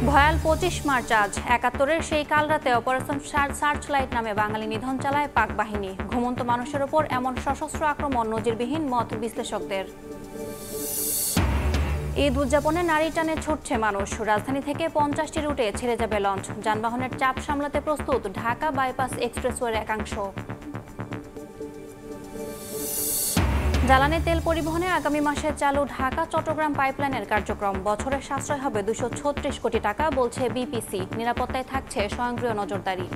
ভয়াল ২৫ মার্চ আজ ৭১-এর সেই কাল রাতে অপারেশন সার্চলাইট নামে বাঙালি নিধন চালায় পাক বাহিনী। ঘুমন্ত মানুষের ওপর এমন সশস্ত্র আক্রমণ নজিরবিহীন মত বিশ্লেষকদের। ঈদ উদযাপনে নারী টানে ছুটছে মানুষ। রাজধানী থেকে ৫০টি রুটে ছেড়ে যাবে লঞ্চ। যানবাহনের চাপ সামলাতে প্রস্তুত ঢাকা বাইপাস এক্সপ্রেসওয়ের একাংশ। জ্বালানি তেল পরিবহনে আগামী মাসে চালু ঢাকা চট্টগ্রাম পাইপলাইনের কার্যক্রম। বছরের সাশ্রয় হবে ২৩৬ কোটি টাকা বলছে বিপিসি। নিরাপত্তায় থাকছে স্বয়ংক্রিয় নজরদারি।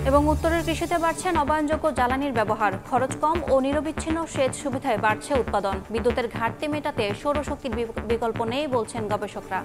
এবং উত্তরের কৃষিতে বাড়ছে নবায়নযোগ্য জ্বালানির ব্যবহার। খরচ কম ও নিরবিচ্ছিন্ন সেচ সুবিধায় বাড়ছে উৎপাদন। বিদ্যুতের ঘাটতি মেটাতে সৌরশক্তির বিকল্প নেই বলছেন গবেষকরা।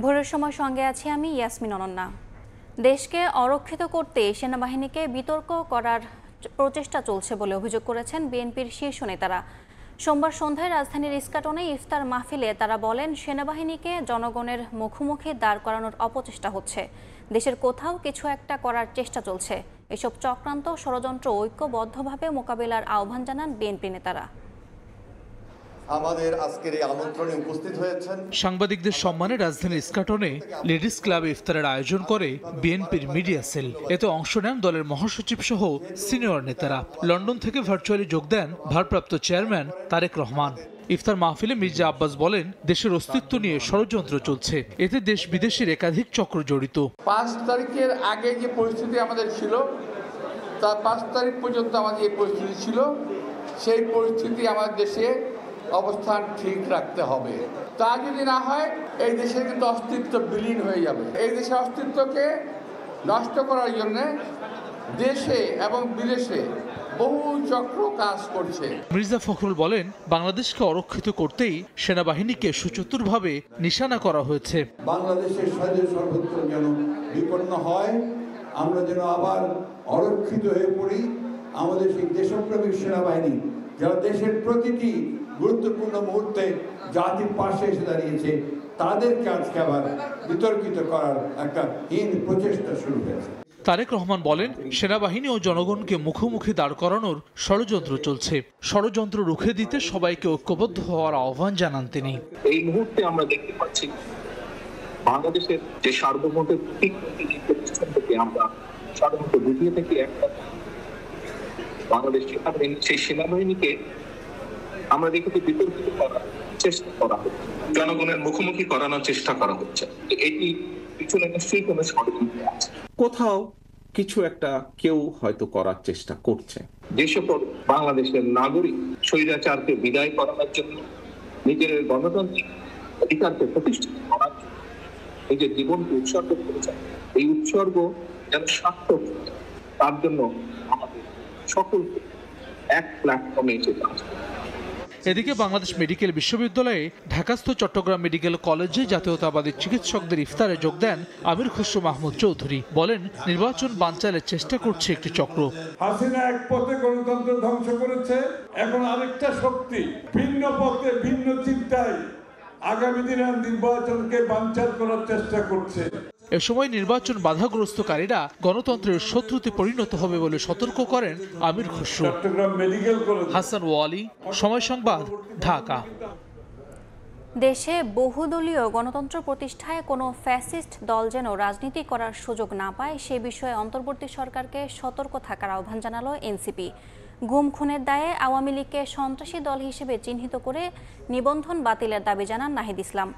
ভোরের সময় সঙ্গে আছি আমি ইয়াসমিন অনন্যা। দেশকে অরক্ষিত করতে সেনাবাহিনীকে বিতর্ক করার প্রচেষ্টা চলছে বলে অভিযোগ করেছেন বিএনপির শীর্ষ নেতারা। সোমবার সন্ধ্যায় রাজধানীর ইস্কাটনে ইফতার মাহফিলে তারা বলেন, সেনাবাহিনীকে জনগণের মুখোমুখি দাঁড় করানোর অপচেষ্টা হচ্ছে। দেশের কোথাও কিছু একটা করার চেষ্টা চলছে। এসব চক্রান্ত ষড়যন্ত্র ঐক্যবদ্ধভাবে মোকাবিলার আহ্বান জানান বিএনপি নেতারা। আমাদের আজকের এই আমন্ত্রণে উপস্থিত হয়েছেন। সাংবাদিকদের সম্মানে রাজধানীর ইস্কাটনে লেডিস ক্লাবে ইফতারের আয়োজন করে বিএনপির মিডিয়া সেল। এতে অংশ নেন দলের মহাসচিব সহ সিনিয়র নেতারা। লন্ডন থেকে ভার্চুয়ালি যোগ দেন ভারপ্রাপ্ত চেয়ারম্যান তারেক রহমান। ইফতার মাহফিলে মির্জা আব্বাস বলেন, দেশের অস্তিত্ব নিয়ে ষড়যন্ত্র চলছে। এতে দেশ বিদেশের একাধিক চক্র জড়িত। ৫ তারিখের আগে যে পরিস্থিতি আমাদের ছিল, তা ৫ তারিখ পর্যন্ত আমাদের এই পরিস্থিতি ছিল, সেই পরিস্থিতি আমাদের দেশে অবস্থান ঠিক রাখতে হবে। তা যদি না হয় এই দেশের কিন্তু অস্তিত্ব বিলীন হয়ে যাবে। এই দেশের অস্তিত্বকে নষ্ট করার জন্য দেশে এবং বিদেশে বহু চক্র কাজ করছে। মির্জা ফখরুল বলেন, বাংলাদেশকে অরক্ষিত করতেই সেনাবাহিনীকে সুচতুরভাবে নিশানা করা হয়েছে। বাংলাদেশের স্বাধীন সর্বত্র যেন বিপন্ন হয়, আমরা যেন আবার অরক্ষিত হয়ে পড়ি। আমাদের সেই দেশপ্রেমী সেনাবাহিনী যারা দেশের প্রতিটি গুরুত্বপূর্ণ মুহূর্তে জাতির পাশে এসে দাঁড়িয়েছে, তাদেরকে আজকে আবার বিতর্কিত করার একটা হীন প্রচেষ্টা শুরু হয়েছে। তারেক রহমান বলেন, সেনাবাহিনী ও জনগণকে মুখোমুখি দাঁড় করানোর ষড়যন্ত্র চলছে। ষড়যন্ত্র রুখে দিতে সবাইকে ঐক্যবদ্ধ হওয়ার আহ্বান জানান তিনি। এই মুহূর্তে আমরা দেখতে পাচ্ছি বাংলাদেশের যে সার্বভৌমত্ব থেকে আমরা সাধারণত দ্বিতীয় থেকে একটা বাংলাদেশ সেনাবাহিনী, সেই সেনাবাহিনীকে আমরা দেখতে বিতর্কিত করার চেষ্টা করা হচ্ছে, জনগণের মুখোমুখি করানোর চেষ্টা করা হচ্ছে। এটি পিছনে নিশ্চয়ই কোনো ষড়যন্ত্র আছে। কোথাও কিছু একটা কেউ হয়তো করার চেষ্টা করছে। যে সকল বাংলাদেশের নাগরিক স্বৈরাচারকে বিদায় করানোর জন্য, নিজের গণতান্ত্রিক অধিকারকে প্রতিষ্ঠিত করার জন্য নিজের জীবনকে উৎসর্গ করেছেন, এই উৎসর্গ যেন সার্থক হয়, তার জন্য আমাদের সকলকে এক প্ল্যাটফর্মে এসে কাজ করতে হবে। এদিকে বাংলাদেশ মেডিকেল বিশ্ববিদ্যালয়ে ঢাকাস্থ চট্টগ্রাম মেডিকেল কলেজে জাতীয়তাবাদী চিকিৎসকদের ইফতারে যোগ দেন আমির খসরু মাহমুদ চৌধুরী। বলেন, নির্বাচন বানচালের চেষ্টা করছে একটি চক্র। হাসিনা এক পথে গণতন্ত্র ধ্বংস করেছে, এখন আরেকটা শক্তি ভিন্ন পথে ভিন্ন চিন্তায় আগামী দিনে নির্বাচনকে বানচাল করার চেষ্টা করছে। এ সময় নির্বাচন বাধাগ্রস্তকারীরা গণতন্ত্রের শত্রুতে পরিণত হবে বলে সতর্ক করেন আমির খসরু। হাসান ওয়ালি, সময় সংবাদ, ঢাকা। দেশে বহুদলীয় গণতন্ত্র প্রতিষ্ঠায় কোনো ফ্যাসিস্ট দল যেন রাজনীতি করার সুযোগ না পায়, সে বিষয়ে অন্তর্বর্তী সরকারকে সতর্ক থাকার আহ্বান জানালো এনসিপি। গুম খুনের দায়ে আওয়ামী লীগকে সন্ত্রাসী দল হিসেবে চিহ্নিত করে নিবন্ধন বাতিলের দাবি জানান নাহিদ ইসলাম।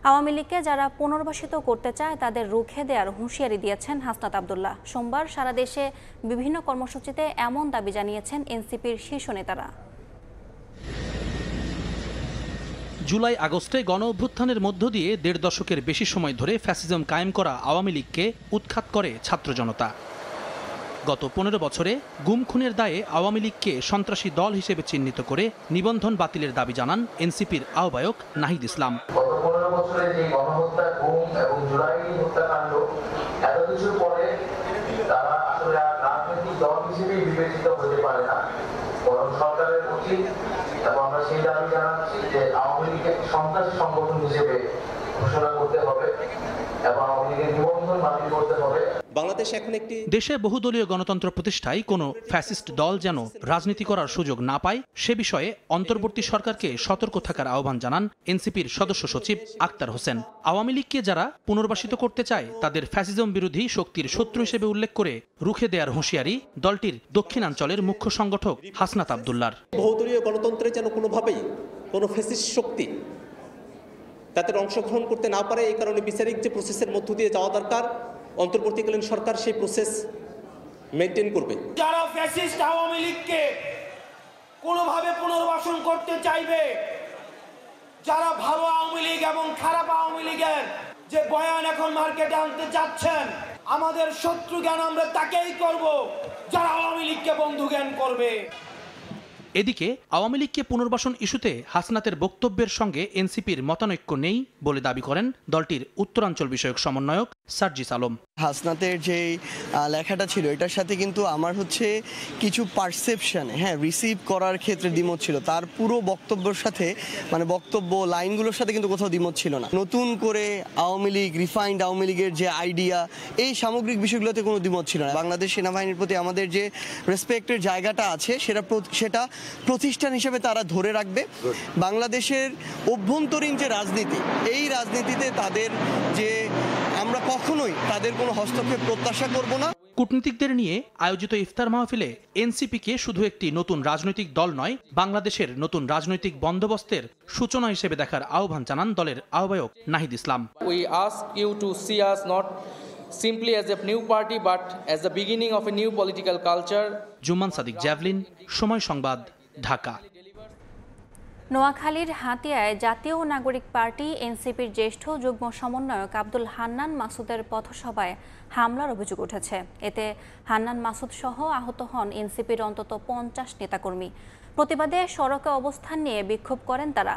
আওয়ামী লীগকে যারা পুনর্বাসিত করতে চায় তাদের রুখে দেওয়ার হুঁশিয়ারি দিয়েছেন হাসনাত আব্দুল্লাহ। সোমবার সারা দেশে বিভিন্ন কর্মসূচিতে এমন দাবি জানিয়েছেন এনসিপির শীর্ষ নেতারা। জুলাই আগস্টে গণ অভ্যুত্থানের মধ্য দিয়ে ১.৫ দশকের বেশি সময় ধরে ফ্যাসিজম কায়েম করা আওয়ামী লীগকে উৎখাত করে ছাত্র জনতা। গত ১৫ বছরে গুম খুনের দায়ে আওয়ামী লীগকে সন্ত্রাসী দল হিসেবে চিহ্নিত করে নিবন্ধন বাতিলের দাবি জানান এনসিপির আহ্বায়ক নাহিদ ইসলাম। গত ১৫ বছরে যে গণহত্যা, গুম এবং জুলাই হত্যাকাণ্ড, এত কিছুর পরে তারা আসলে রাজনৈতিক দল হিসেবে বিবেচিত হতে পারে না। বরং সরকারের উচিত, এবং আমরা সেই দাবি জানাচ্ছি যে আওয়ামী লীগকে সন্ত্রাসী সংগঠন হিসেবে ঘোষণা করতে হবে এবং আওয়ামী লীগের নিবন্ধন বাতিল করতে হবে। বাংলাদেশ এখন একটি দেশে বহুদলীয় গণতন্ত্র প্রতিষ্ঠায় কোনো ফ্যাসিস্ট দল যেন রাজনীতি করার সুযোগ না পায় সে বিষয়ে অন্তর্বর্তী সরকারকে সতর্ক থাকার আহ্বান জানান এনসিপির সদস্য সচিব আক্তার হোসেন। আওয়ামী লীগকে যারা পুনর্বাসিত করতে চায় তাদের ফ্যাসিজম বিরোধী শক্তির শত্রু হিসেবে উল্লেখ করে রুখে দেওয়ার হুঁশিয়ারি দলটির দক্ষিণাঞ্চলের মুখ্য সংগঠক হাসনাত আব্দুল্লাহর। বহুদলীয় গণতন্ত্রে যেন কোনোভাবেই কোনো ফ্যাসিস্ট শক্তি তাদের অংশগ্রহণ করতে না পারে, এই কারণে বিচারিক যে প্রসেসের মধ্য দিয়ে যাওয়া দরকার, অন্তর্বর্তীকালীন সরকার সেই প্রসেস মেনটেন করবে। যারা ফ্যাসিস্ট আওয়ামী লীগকে কোনোভাবে পুনর্বাসন করতে চাইবে, যারা ভালো আওয়ামী লীগ এবং খারাপ আওয়ামী লীগের যে বয়ান এখন মার্কেটে আনতে চাচ্ছেন, আমাদের শত্রু জ্ঞান আমরা তাকেই করব যারা আওয়ামী লীগকে বন্ধু জ্ঞান করবে। এদিকে আওয়ামী লীগকে পুনর্বাসন ইস্যুতে হাসনাতের বক্তব্যের সঙ্গে এনসিপির মতানৈক্য নেই বলে দাবি করেন দলটির উত্তরাঞ্চল বিষয়ক সমন্বয়ক সার্জিস আলম। হাসনাতের যে লেখাটা ছিল এটার সাথে কিন্তু আমার কিছু পারসেপশন রিসিভ করার ক্ষেত্রে দ্বিমত ছিল, তার পুরো বক্তব্যের সাথে বক্তব্য লাইনগুলোর সাথে কিন্তু কোথাও দ্বিমত ছিল না। নতুন করে আওয়ামী লীগ, রিফাইন্ড আওয়ামী লীগের যে আইডিয়া, এই সামগ্রিক বিষয়গুলোতে কোনো দ্বিমত ছিল না। বাংলাদেশ সেনাবাহিনীর প্রতি আমাদের যে রেসপেক্টের জায়গাটা আছে সেটা প্রতিষ্ঠান হিসেবে তারা ধরে রাখবে। বাংলাদেশের অভ্যন্তরীণ যে রাজনীতি, এই রাজনীতিতে তাদের যে আমরা কখনোই তাদের কোনো হস্তক্ষেপ প্রত্যাশা করব না। কূটনীতিকদের নিয়ে আয়োজিত ইফতার মাহফিলে এনসিপিকে শুধু একটি নতুন রাজনৈতিক দল নয়, বাংলাদেশের নতুন রাজনৈতিক বন্দোবস্তের সূচনা হিসেবে দেখার আহ্বান জানান দলের আহ্বায়ক Nahid Islam. We ask you to see us not simply as a new party but as the beginning of a new political culture. Jumman Sadiq, জ্যাভলিন, সময় সংবাদ, ঢাকা। নোয়াখালীর হাতিয়ায় জাতীয় নাগরিক পার্টি এনসিপির জ্যেষ্ঠ যুগ্ম সমন্বয়ক আব্দুল হান্নান মাসুদের পথসভায় হামলার অভিযোগ উঠেছে। এতে হান্নান মাসুদ সহ আহত হন এনসিপির অন্তত 50 নেতাকর্মী। প্রতিবাদে সড়কে অবস্থান নিয়ে বিক্ষোভ করেন তারা।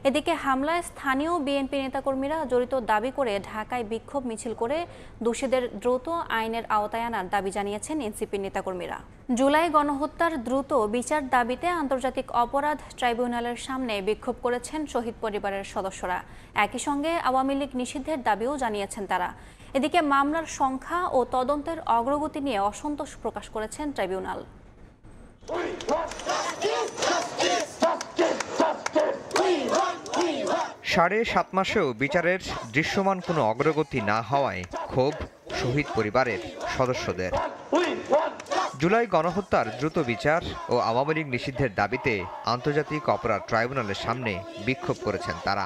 এদিকে হামলায় স্থানীয় বিএনপি নেতাকর্মীরা জড়িত দাবি করে ঢাকায় বিক্ষোভ মিছিল করে দোষীদের দ্রুত আইনের আওতায় আনার দাবি জানিয়েছেন এনসিপির নেতাকর্মীরা। জুলাই গণহত্যার দ্রুত বিচার দাবিতে আন্তর্জাতিক অপরাধ ট্রাইব্যুনালের সামনে বিক্ষোভ করেছেন শহীদ পরিবারের সদস্যরা। একই সঙ্গে আওয়ামী লীগ নিষিদ্ধের দাবিও জানিয়েছেন তারা। এদিকে মামলার সংখ্যা ও তদন্তের অগ্রগতি নিয়ে অসন্তোষ প্রকাশ করেছেন ট্রাইব্যুনাল। 7.5 মাসেও বিচারের দৃশ্যমান কোনো অগ্রগতি না হওয়ায় ক্ষোভ শহীদ পরিবারের সদস্যদের। জুলাই গণহত্যার দ্রুত বিচার ও আওয়ামী লীগ নিষিদ্ধের দাবিতে আন্তর্জাতিক অপরাধ ট্রাইব্যুনালের সামনে বিক্ষোভ করেছেন তারা।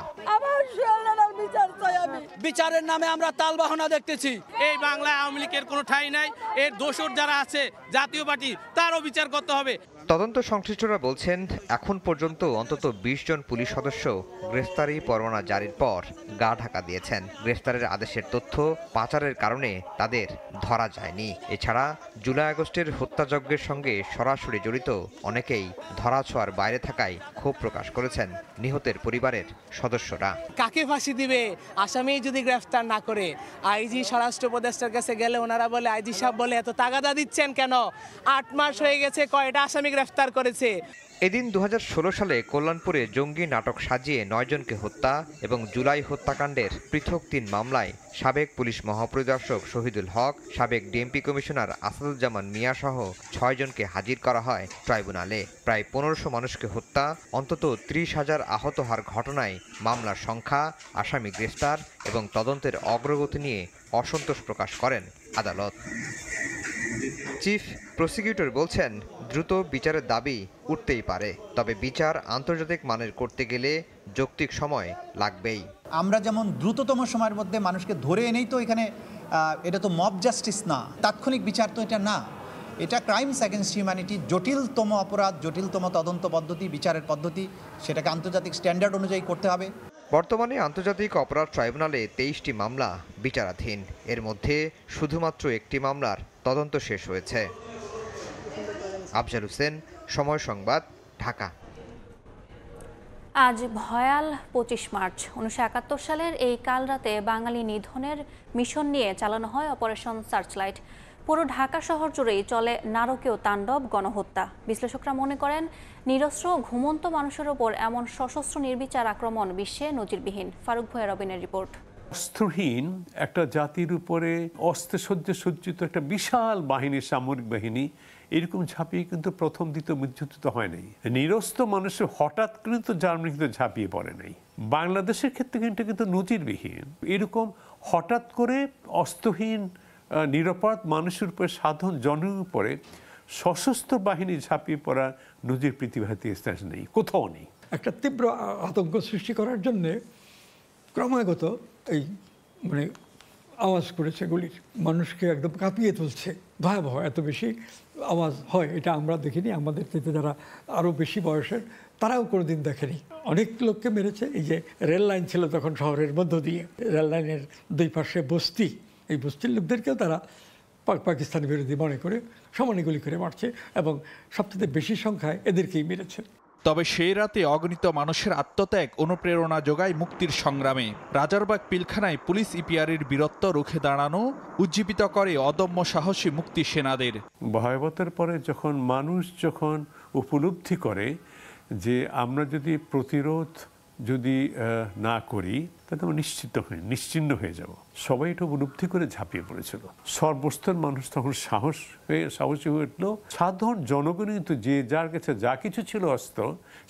বিচারের নামে আমরা তালবাহনা দেখতেছি। এই বাংলায় আওয়ামী লীগের কোনো ঠাঁই নাই। এর দোষর যারা আছে জাতীয় পার্টি, তারও বিচার করতে হবে। তদন্ত সংশ্লিষ্টরা বলছেন, এখন পর্যন্ত অন্তত 20 জন পুলিশ সদস্য গ্রেফতারি পরোয়ানা জারির পর গা ঢাকা দিয়েছেন। গ্রেফতারের আদেশের তথ্য পাচারের কারণে তাদের ধরা যায়নি। এছাড়া জুলাই আগস্টের হত্যাযজ্ঞের সঙ্গে সরাসরি জড়িত অনেকেই ধরাছোঁয়ার বাইরে থাকায় ক্ষোভ প্রকাশ করেছেন নিহতের পরিবারের সদস্যরা। কাকে ফাঁসি দিবে আসামি যদি গ্রেফতার না করে? আইজি স্বরাষ্ট্র উপদেষ্টার কাছে গেলে ওনারা বলে, আইজি সাহেব বলে, এত তাগাদা দিচ্ছেন কেন? 8 মাস হয়ে গেছে, কয়টা আসামি গ্রেফতার করেছে? এদিন 2016 সালে কল্যাণপুরে জঙ্গি নাটক সাজিয়ে 9 জনকে হত্যা এবং জুলাই হত্যাকাণ্ডের পৃথক 3 মামলায় সাবেক পুলিশ মহাপরিদর্শক শহীদুল হক, সাবেক ডিএমপি কমিশনার আসাদুজ্জামান মিয়া সহ 6 জনকে হাজির করা হয় ট্রাইব্যুনালে। প্রায় 1500 মানুষকে হত্যা, অন্তত 30,000 আহত হওয়ার ঘটনায় মামলার সংখ্যা, আসামি গ্রেফতার এবং তদন্তের অগ্রগতি নিয়ে অসন্তোষ প্রকাশ করেন আদালত। চিফ প্রসিকিউটর বলছেন, দ্রুত বিচারের দাবি উঠতেই পারে, তবে বিচার আন্তর্জাতিক মানের করতে গেলে যৌক্তিক সময় লাগবেই। আমরা যেমন দ্রুততম সময়ের মধ্যে মানুষকে ধরে এনেই তো এখানে, এটা তো মব জাস্টিস না, তাৎক্ষণিক বিচার তো এটা না, এটা ক্রাইমস এগেনস্ট হিউম্যানিটি, জটিলতম অপরাধ, জটিলতম তদন্ত পদ্ধতি, বিচারের পদ্ধতি, সেটাকে আন্তর্জাতিক স্ট্যান্ডার্ড অনুযায়ী করতে হবে। বর্তমানে আন্তর্জাতিক অপরাধ ট্রাইব্যুনালে 23টি মামলা বিচারাধীন। এর মধ্যে শুধুমাত্র একটি মামলার তদন্ত শেষ হয়েছে। আফজাল হোসেন, সময় সংবাদ, ঢাকা। আজ ভয়াল 25 মার্চ। 1971 সালের এই কাল রাতে বাঙালি নিধনের মিশন নিয়ে চালানো হয় অপারেশন সার্চলাইট। পুরো ঢাকা শহর জুড়েই চলে নারকীয় তাণ্ডব গণহত্যা। বিশ্লেষকরা মনে করেন, নিরস্ত্র ঘুমন্ত মানুষের ওপর এমন সশস্ত্র নির্বিচার আক্রমণ বিশ্বে নজিরবিহীন। ফারুক ভূঁইয়া রবিনের রিপোর্ট। অস্ত্রহীন একটা জাতির উপরে অস্ত্রসজ্জা সজ্জিত একটা বিশাল বাহিনী, সামরিক বাহিনী, এরকম ঝাঁপিয়ে কিন্তু প্রথম দ্বিতীয় যুদ্ধ তো হয় নাই। নিরস্ত্র মানুষের হঠাৎ কিন্তু জার্মানি কিন্তু ঝাঁপিয়ে পড়ে নাই। বাংলাদেশের ক্ষেত্রে কিন্তু নজিরবিহীন। এরকম হঠাৎ করে অস্ত্রহীন নিরাপদ মানুষের উপরে, সাধারণ জনের উপরে সশস্ত্র বাহিনী ঝাঁপিয়ে পড়া নজির পৃথিবীতে ইতিহাস নেই, কোথাও নেই। একটা তীব্র আতঙ্ক সৃষ্টি করার জন্যে ক্রমাগত এই আওয়াজ করেছে গুলির, মানুষকে একদম কাঁপিয়ে তুলছে। ভয়াবহ, এত বেশি আওয়াজ হয় এটা আমরা দেখিনি। আমাদের থেকে যারা আরও বেশি বয়সের তারাও কোনোদিন দেখেনি। অনেক লোককে মেরেছে। এই যে রেল লাইন ছিল তখন শহরের মধ্য দিয়ে, রেল লাইনের দুই পাশে বস্তি, এই বস্তির লোকদেরকেও তারা পাকিস্তানি বিরোধী মনে করে সমানে গুলি করে মারছে এবং সবচেয়ে বেশি সংখ্যায় এদেরকেই মেরেছে। তবে সেই রাতে অগণিত মানুষের আত্মত্যাগ অনুপ্রেরণা যোগায় মুক্তির সংগ্রামে। রাজারবাগ পিলখানায় পুলিশ ইপিআরের বীরত্ব রুখে দাঁড়ানো উজ্জীবিত করে অদম্য সাহসী মুক্তি সেনাদের। ভয়াবহতার পরে যখন মানুষ উপলব্ধি করে যে আমরা যদি প্রতিরোধ না করি তাহলে আমরা নিশ্চিন্ন হয়ে যাব, সবাই এটা উপলব্ধি করে ঝাঁপিয়ে পড়েছিল। সর্বস্তর মানুষ তখন সাহসী হয়ে উঠল। সাধারণ জনগণ কিন্তু যে যার কাছে যা কিছু ছিল অস্ত্র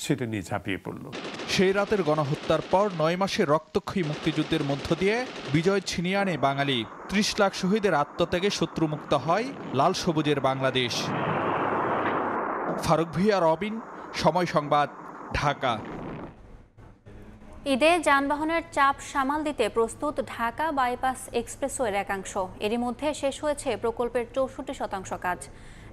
সেটা নিয়ে ঝাঁপিয়ে পড়ল। সেই রাতের গণহত্যার পর 9 মাসের রক্তক্ষয়ী মুক্তিযুদ্ধের মধ্য দিয়ে বিজয় ছিনিয়ে আনে বাঙালি। 30 লাখ শহীদের আত্মত্যাগে শত্রুমুক্ত হয় লাল সবুজের বাংলাদেশ। ফারুক ভূঁইয়া, রবিন, সময় সংবাদ, ঢাকা। ঈদে যানবাহনের চাপ সামাল দিতে প্রস্তুত ঢাকা বাইপাস এক্সপ্রেসওয়ের একাংশ। এরই মধ্যে শেষ হয়েছে প্রকল্পের 64% কাজ।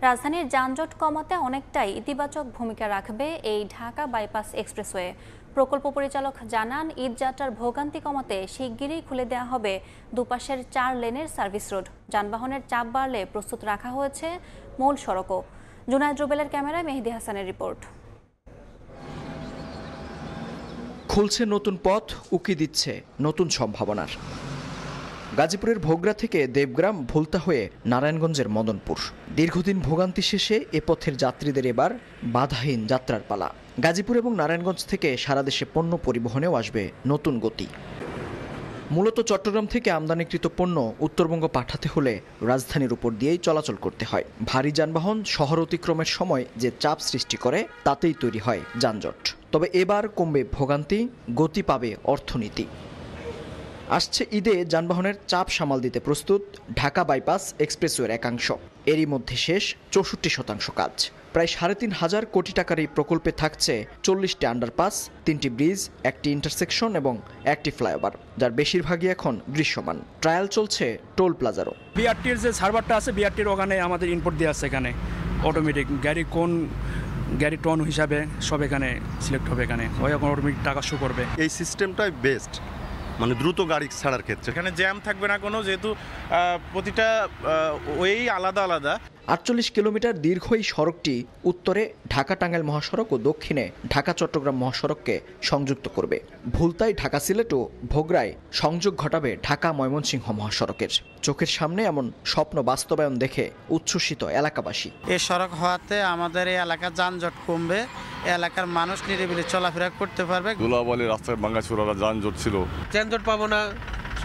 রাজধানীর যানজট কমাতে অনেকটাই ইতিবাচক ভূমিকা রাখবে এই ঢাকা বাইপাস এক্সপ্রেসওয়ে। প্রকল্প পরিচালক জানান, ঈদ যাত্রার ভোগান্তি কমাতে শিগগিরই খুলে দেওয়া হবে দুপাশের 4 লেনের সার্ভিস রোড। যানবাহনের চাপ বাড়লে প্রস্তুত রাখা হয়েছে মূল সড়কও। জুনায়েদ রুবেলের ক্যামেরায় মেহেদি হাসানের রিপোর্ট। খুলছে নতুন পথ, উকি দিচ্ছে নতুন সম্ভাবনার। গাজীপুরের ভোগড়া থেকে দেবগ্রাম, ভুলতা হয়ে নারায়ণগঞ্জের মদনপুর। দীর্ঘদিন ভোগান্তি শেষে এ পথের যাত্রীদের এবার বাধাহীন যাত্রার পালা। গাজীপুর এবং নারায়ণগঞ্জ থেকে সারা দেশে পণ্য পরিবহনেও আসবে নতুন গতি। মূলত চট্টগ্রাম থেকে আমদানিকৃত পণ্য উত্তরবঙ্গ পাঠাতে হলে রাজধানীর উপর দিয়েই চলাচল করতে হয়। ভারী যানবাহন শহর অতিক্রমের সময় যে চাপ সৃষ্টি করে তাতেই তৈরি হয় যানজট। তবে এবার কমবে ভোগান্তি, গতি পাবে অর্থনীতি। আসছে ঈদে যানবাহনের চাপ সামাল দিতে প্রস্তুত ঢাকা বাইপাস এক্সপ্রেসওয়ের একাংশ। এরই মধ্যে শেষ 64% কাজ। প্রায় 3,500 কোটি টাকার এই প্রকল্পে থাকছে 40টি আন্ডারপাস, 3টি ব্রিজ, 1টি ইন্টারসেকশন এবং 1টি ফ্লাইওভার, যার বেশিরভাগই এখন দৃশ্যমান। ট্রায়াল চলছে টোল প্লাজারও। বিআরটির যে সার্ভারটা আছে, বিআরটির ওখানে আমাদের ইনপুট দেওয়া আছে, এখানে অটোমেটিক গাড়ি টন হিসাবে সব এখানে সিলেক্ট হবে, এখানে ওই এখন অটোমেটিক টাকা শো করবে। এই সিস্টেমটাই বেস্ট, দ্রুত গাড়ি ছাড়ার ক্ষেত্রে। এখানে জ্যাম থাকবে না কোনো, যেহেতু প্রতিটা ওই আলাদা আলাদা। 48 কিলোমিটার দীর্ঘ এই সড়কটি উত্তরে ঢাকা টাঙ্গাইল মহাসড়ক ও দক্ষিণে ঢাকা চট্টগ্রাম মহাসড়ককে সংযুক্ত করবে। ভুলতায় ঢাকা সিলেট ও ভোগড়ায় সংযোগ ঘটাবে ঢাকা ময়মনসিংহ মহাসড়কের। চোখের সামনে এমন স্বপ্ন বাস্তবায়ন দেখে উচ্ছ্বসিত এলাকাবাসী। এই সড়ক হওয়াতে আমাদের এই এলাকার যানজট কমবে, এলাকার মানুষ নিরিবিলি চলাফেরা করতে পারবে। ধুলাবালি রাস্তায় ভাঙাচোরা যানজট ছিল, যানজট পাবো না,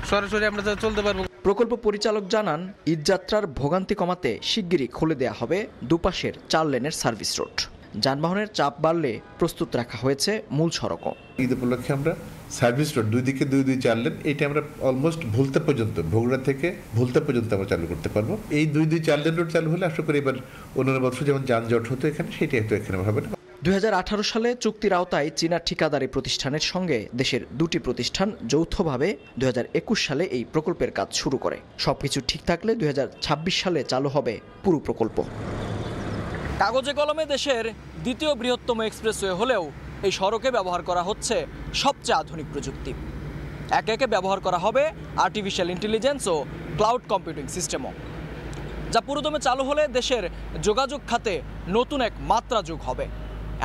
সরাসরি আমরা চলতে পারবো। প্রকল্প পরিচালক জানান, ঈদযাত্রার ভোগান্তি কমাতে শিগগিরই খুলে দেয়া হবে দুপাশের 4 লেনের সার্ভিস রোড। যানবাহনের চাপ বাড়লে প্রস্তুত রাখা হয়েছে মূল সড়কও। ঈদ উপলক্ষে আমরা সার্ভিস রোড দুই দিকে 2-2 লেন, এটা আমরা অলমোস্ট ভুলতা পর্যন্ত, ভোগড়া থেকে ভুলতা পর্যন্ত আমরা চালু করতে পারবো। এই 2-2 লেন রোড চালু হলে আশা করি এবার অন্যান্য বছর যেমন যানজট হতো এখানে, সেটাই হয়তো এখানে হবে না। 2018 সালে চুক্তির আওতায় চীনা ঠিকাদারি প্রতিষ্ঠানের সঙ্গে দেশের 2টি প্রতিষ্ঠান যৌথভাবে 2021 সালে এই প্রকল্পের কাজ শুরু করে। সবকিছু ঠিক থাকলে 2026 সালে চালু হবে পুরো প্রকল্প। কাগজে কলমে দেশের দ্বিতীয় বৃহত্তম এক্সপ্রেসওয়ে হলেও এই সড়কে ব্যবহার করা হচ্ছে সবচেয়ে আধুনিক প্রযুক্তি। একে একে ব্যবহার করা হবে আর্টিফিশিয়াল ইন্টেলিজেন্স ও ক্লাউড কম্পিউটিং সিস্টেমও, যা পুরোদমে চালু হলে দেশের যোগাযোগ খাতে নতুন এক মাত্রা যোগ হবে,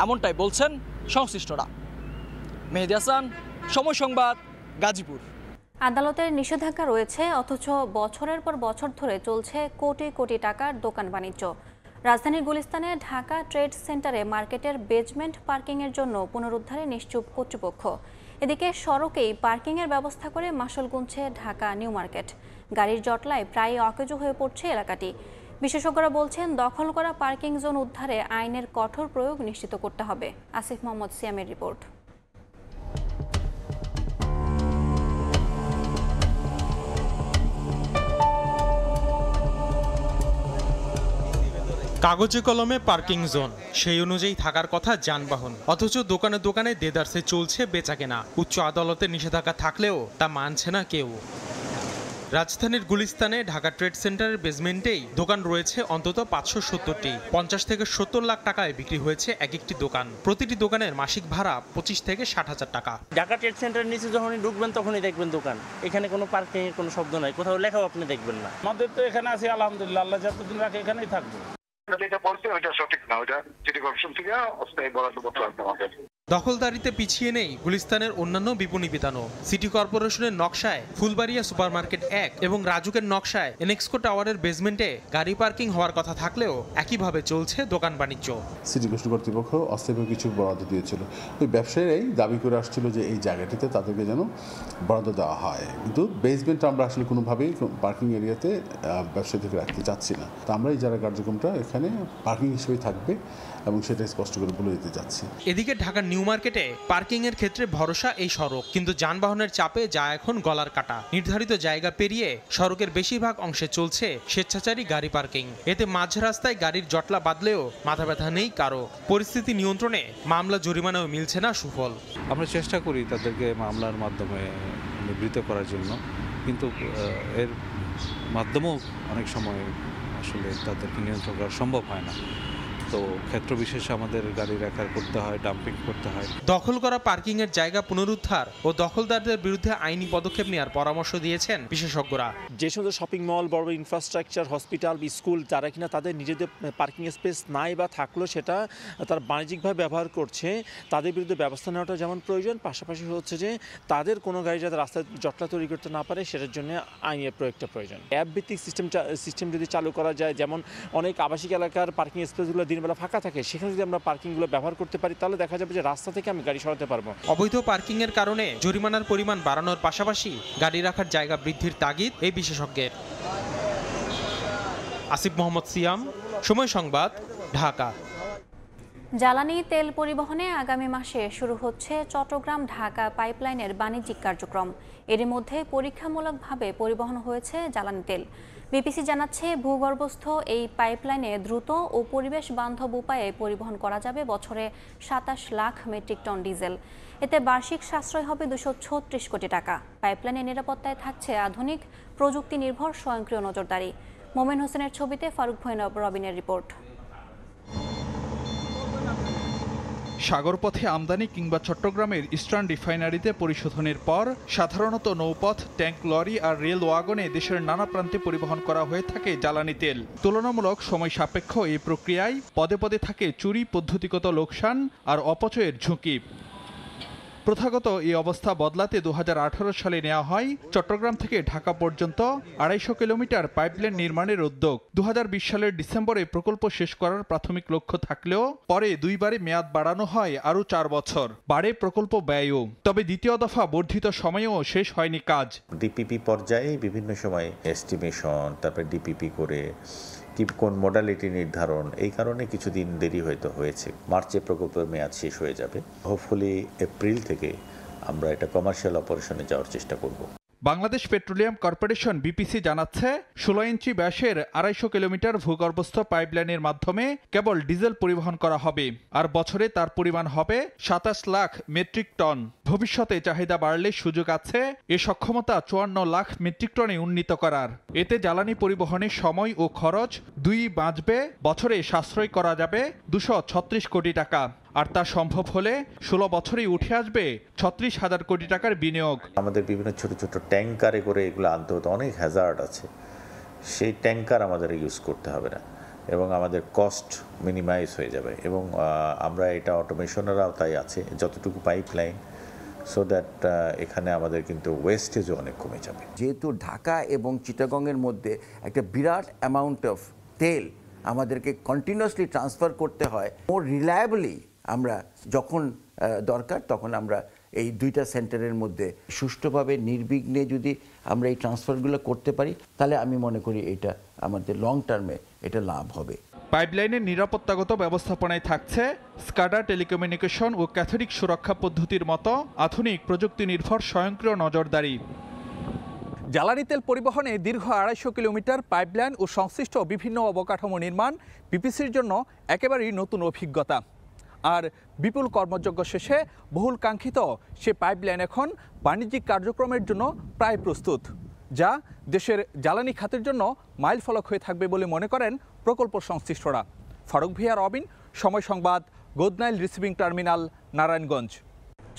এমনটাই বলছেন সংশ্লিষ্টরা। মেহেদি হাসান, সময় সংবাদ, গাজীপুর। আদালতের নিষেধাজ্ঞা রয়েছে, অথচ বছরের পর বছর ধরে চলছে কোটি কোটি টাকার দোকান বাণিজ্য। রাজধানীর গুলিস্তানে ঢাকা ট্রেড সেন্টারে মার্কেটের বেজমেন্ট পার্কিংয়ের জন্য পুনরুদ্ধারে নিশ্চুপ কর্তৃপক্ষ। এদিকে সড়কেই পার্কিংয়ের ব্যবস্থা করে মাসুল গুনছে ঢাকা নিউ মার্কেট। গাড়ির জটলায় প্রায় অকেজো হয়ে পড়ছে এলাকাটি। বিশেষজ্ঞরা বলছেন, দখল করা পার্কিং জোন উদ্ধারে আইনের কঠোর প্রয়োগ নিশ্চিত করতে হবে। আসিফ মোহাম্মদ সিয়ামের রিপোর্ট। কাগজে কলমে পার্কিং জোন, সেই অনুযায়ী থাকার কথা যানবাহন, অথচ দোকানে দোকানে দেদারসে চলছে বেচাকেনা। উচ্চ আদালতের নিষেধাজ্ঞা থাকলেও তা মানছে না কেউ। রাজধানীর গুলিস্তানে ঢাকা ট্রেড সেন্টারের বেসমেন্টেই দোকান রয়েছে অন্তত 570টি। 50 থেকে 70 লাখ টাকায় বিক্রি হয়েছে এক একটি দোকান। প্রতিটি দোকানের মাসিক ভাড়া 25 থেকে 60,000 টাকা। ঢাকা ট্রেড সেন্টারের নিচে যখনই ঢুকবেন তখনই দেখবেন দোকান। এখানে কোনো পার্কিং এর কোনো শব্দ নাই, কোথাও লেখাও আপনি দেখবেন না। আমাদের তো এখানে আছি আলহামদুলিল্লাহ, আল্লাহ যতদিন রাখে এখানেই থাকবো। যেটা বলছে ওইটা সঠিক না, ওইটা সিটি কর্পোরেশন থেকে অস্থায়ী বরাদ্দ করতে হবে আমাদের। দখলদারিতে পিছিয়ে নেই গুলিস্তানের অন্যান্য বিপণী বিতানও। সিটি কর্পোরেশনের নকশায় ফুলবাড়িয়া সুপারমার্কেট 1 এবং রাজুকের নকশায় এনএক্সকো টাওয়ারের বেসমেন্টে গাড়ি পার্কিং হওয়ার কথা থাকলেও একইভাবে চলছে দোকান বাণিজ্য। সিটি কর্তৃপক্ষ অস্থায়ী কিছু বরাদ্দ দিয়েছিল, ওই ব্যবসায়ীরাই দাবি করে আসছিল যে এই জায়গাটিতে তাদেরকে যেন বরাদ্দ দেওয়া হয়, কিন্তু বেসমেন্ট আমরা আসলে কোনোভাবেই পার্কিং এরিয়াতে ব্যবসায়ীদেরকে রাখতে চাচ্ছি না। তো আমরা এই যারা কার্যক্রমটা এখানে পার্কিং হিসেবে থাকবে এবং সেটা স্পষ্ট করে বলে দিতে যাচ্ছি। এদিকে ঢাকার নিউ মার্কেটে পার্কিং এর ক্ষেত্রে ভরসা এই সড়ক, কিন্তু যানবাহনের চাপে যা এখন গলার কাটা। নির্ধারিত জায়গা পেরিয়ে সড়কের বেশিরভাগ অংশে চলছে স্বেচ্ছাচারী গাড়ি পার্কিং। এতে মাঝ রাস্তায় গাড়ির জটলা বাঁধলেও মাথা ব্যথা নেই কারো। পরিস্থিতি নিয়ন্ত্রণে মামলা জরিমানাও মিলছে না সুফল। আমরা চেষ্টা করি তাদেরকে মামলার মাধ্যমে নিবৃত্ত করার জন্য, কিন্তু এর মাধ্যমেও অনেক সময় আসলে তাদেরকে নিয়ন্ত্রণ করা সম্ভব হয় না। তো ক্ষেত্র বিশেষে আমাদের গাড়ি রেখার করতে হয়, ডাম্পিং করতে হয়। দখল করা পার্কিং এর জায়গা পুনরুদ্ধার ও দখলদারদের বিরুদ্ধে আইনি পদক্ষেপ নেওয়ার পরামর্শ দিয়েছেন বিশেষজ্ঞরা। যে সমস্ত শপিং মল, বড় বড় ইনফ্রাস্ট্রাকচার, হসপিটাল, স্কুল, যারা কিনা তাদের নিজেদের পার্কিং স্পেস নাই বা থাকলেও সেটা তারা বাণিজ্যিকভাবে ব্যবহার করছে, তাদের বিরুদ্ধে ব্যবস্থা নেওয়াটা যেমন প্রয়োজন, পাশাপাশি হচ্ছে যে তাদের কোনো গাড়ি যাতে রাস্তায় জটলা তৈরি করতে না পারে সেটার জন্য আইনের প্রয়োগটা প্রয়োজন। অ্যাপ ভিত্তিক সিস্টেম যদি চালু করা যায়, যেমন অনেক আবাসিক এলাকার পার্কিং স্পেসগুলো দিনবেলা ফাঁকা থাকে, সেখানে যদি আমরা পার্কিংগুলো ব্যবহার করতে পারি তাহলে দেখা যাবে যে রাস্তা থেকে আমি গাড়ি সরাতে পারবো। অবৈধ পার্কিং এর কারণে জরিমানার পরিমাণ বাড়ানোর পাশাপাশি গাড়ি রাখার জায়গা বৃদ্ধির তাগিদ এই বিশেষজ্ঞের। আসিফ মোহাম্মদ সিয়াম, সময় সংবাদ, ঢাকা। জ্বালানি তেল পরিবহনে আগামী মাসে শুরু হচ্ছে চট্টগ্রাম ঢাকা পাইপলাইনের বাণিজ্যিক কার্যক্রম। এর মধ্যে পরীক্ষামূলকভাবে পরিবহন হয়েছে জ্বালানি তেল। বিপিসি জানাচ্ছে, ভূগর্ভস্থ এই পাইপলাইনে দ্রুত ও পরিবেশ বান্ধব উপায়ে পরিবহন করা যাবে বছরে 27 লাখ মেট্রিক টন ডিজেল। এতে বার্ষিক সাশ্রয় হবে 236 কোটি টাকা। পাইপলাইনের নিরাপত্তায় থাকছে আধুনিক প্রযুক্তি নির্ভর স্বয়ংক্রিয় নজরদারি। মোমেন হোসেনের ছবিতে ফারুক ভৈনব রবিনের রিপোর্ট। সাগরপথে আমদানি কিংবা চট্টগ্রামের ইস্টার্ন রিফাইনারিতে পরিশোধনের পর সাধারণত নৌপথ, ট্যাঙ্ক, লরি আর রেল ওয়াগনে দেশের নানা প্রান্তে পরিবহন করা হয়ে থাকে জ্বালানি তেল। তুলনামূলক সময় সাপেক্ষ এই প্রক্রিয়ায় পদে পদে থাকে চুরি, পদ্ধতিগত লোকসান আর অপচয়ের ঝুঁকি। প্রথাগত এই অবস্থা বদলাতে 2018 সালে নেওয়া হয় চট্টগ্রাম থেকে ঢাকা পর্যন্ত 250 কিলোমিটার পাইপলাইন নির্মাণের উদ্যোগ। 2020 সালের ডিসেম্বরে প্রকল্প শেষ করার প্রাথমিক লক্ষ্য থাকলেও পরে দুইবারে মেয়াদ বাড়ানো হয় আরও 4 বছর। বাড়ে প্রকল্প ব্যয়ও। তবে দ্বিতীয় দফা বর্ধিত সময়েও শেষ হয়নি কাজ। ডিপিপি পর্যায়ে বিভিন্ন সময় এস্টিমেশন, তারপরে ডিপিপি করে কোন মডালিটি নির্ধারণ, এই কারণে কিছুদিন দেরি হয়েছে। মার্চে প্রকল্পের মেয়াদ শেষ হয়ে যাবে। হোপফুলি এপ্রিল থেকে আমরা এটা কমার্শিয়াল অপারেশনে যাওয়ার চেষ্টা করব। বাংলাদেশ পেট্রোলিয়াম কর্পোরেশন বিপিসি জানাচ্ছে, 16 ইঞ্চি ব্যাসের 250 কিলোমিটার ভূগর্ভস্থ পাইপলাইনের মাধ্যমে কেবল ডিজেল পরিবহন করা হবে, আর বছরে তার পরিমাণ হবে 27 লাখ মেট্রিক টন। ভবিষ্যতে চাহিদা বাড়লে সুযোগ আছে এ সক্ষমতা 54 লাখ মেট্রিক টনে উন্নীত করার। এতে জ্বালানি পরিবহনের সময় ও খরচ দুই বাঁচবে, বছরে সাশ্রয় করা যাবে 236 কোটি টাকা। আর তা সম্ভব হলে 16 বছরেই উঠে আসবে 36,000 কোটি টাকার বিনিয়োগ। আমাদের বিভিন্ন ছোট ছোট ট্যাঙ্কারে করে এগুলো আনতে হতো, অনেক হ্যাজার্ড আছে, সেই ট্যাঙ্কার আমাদের ইউজ করতে হবে না এবং আমাদের কস্ট মিনিমাইজ হয়ে যাবে। এবং আমরা এটা অটোমেশনের আওতায় আছে, যতটুকু পাইপলাইন সো দ্যাট এখানে আমাদের কিন্তু ওয়েস্টেজও অনেক কমে যাবে। যেহেতু ঢাকা এবং চিটাগংয়ের মধ্যে একটা বিরাট অ্যামাউন্ট অফ তেল আমাদেরকে কন্টিনিউয়াসলি ট্রান্সফার করতে হয়, মোর রিলায়েবলি আমরা যখন দরকার তখন আমরা এই দুইটা সেন্টারের মধ্যে সুষ্ঠুভাবে নির্বিঘ্নে যদি আমরা এই ট্রান্সফারগুলো করতে পারি, তাহলে আমি মনে করি এটা আমাদের লং টার্মে এটা লাভ হবে। পাইপলাইনের নিরাপত্তাগত ব্যবস্থাপনায় থাকছে স্কাডা টেলিকমিউনিকেশন ও ক্যাথোডিক সুরক্ষা পদ্ধতির মতো আধুনিক প্রযুক্তি নির্ভর স্বয়ংক্রিয় নজরদারি। জ্বালানি তেল পরিবহনে দীর্ঘ 250 কিলোমিটার পাইপলাইন ও সংশ্লিষ্ট বিভিন্ন অবকাঠামো নির্মাণ পিপিসির জন্য একেবারেই নতুন অভিজ্ঞতা। আর বিপুল কর্মযজ্ঞ শেষে বহুল কাঙ্ক্ষিত সে পাইপলাইন এখন বাণিজ্যিক কার্যক্রমের জন্য প্রায় প্রস্তুত, যা দেশের জ্বালানি খাতের জন্য মাইলফলক হয়ে থাকবে বলে মনে করেন প্রকল্প সংশ্লিষ্টরা। ফারুক ভিয়া, রবিন, সময় সংবাদ, গোদনাইল রিসিভিং টার্মিনাল, নারায়ণগঞ্জ।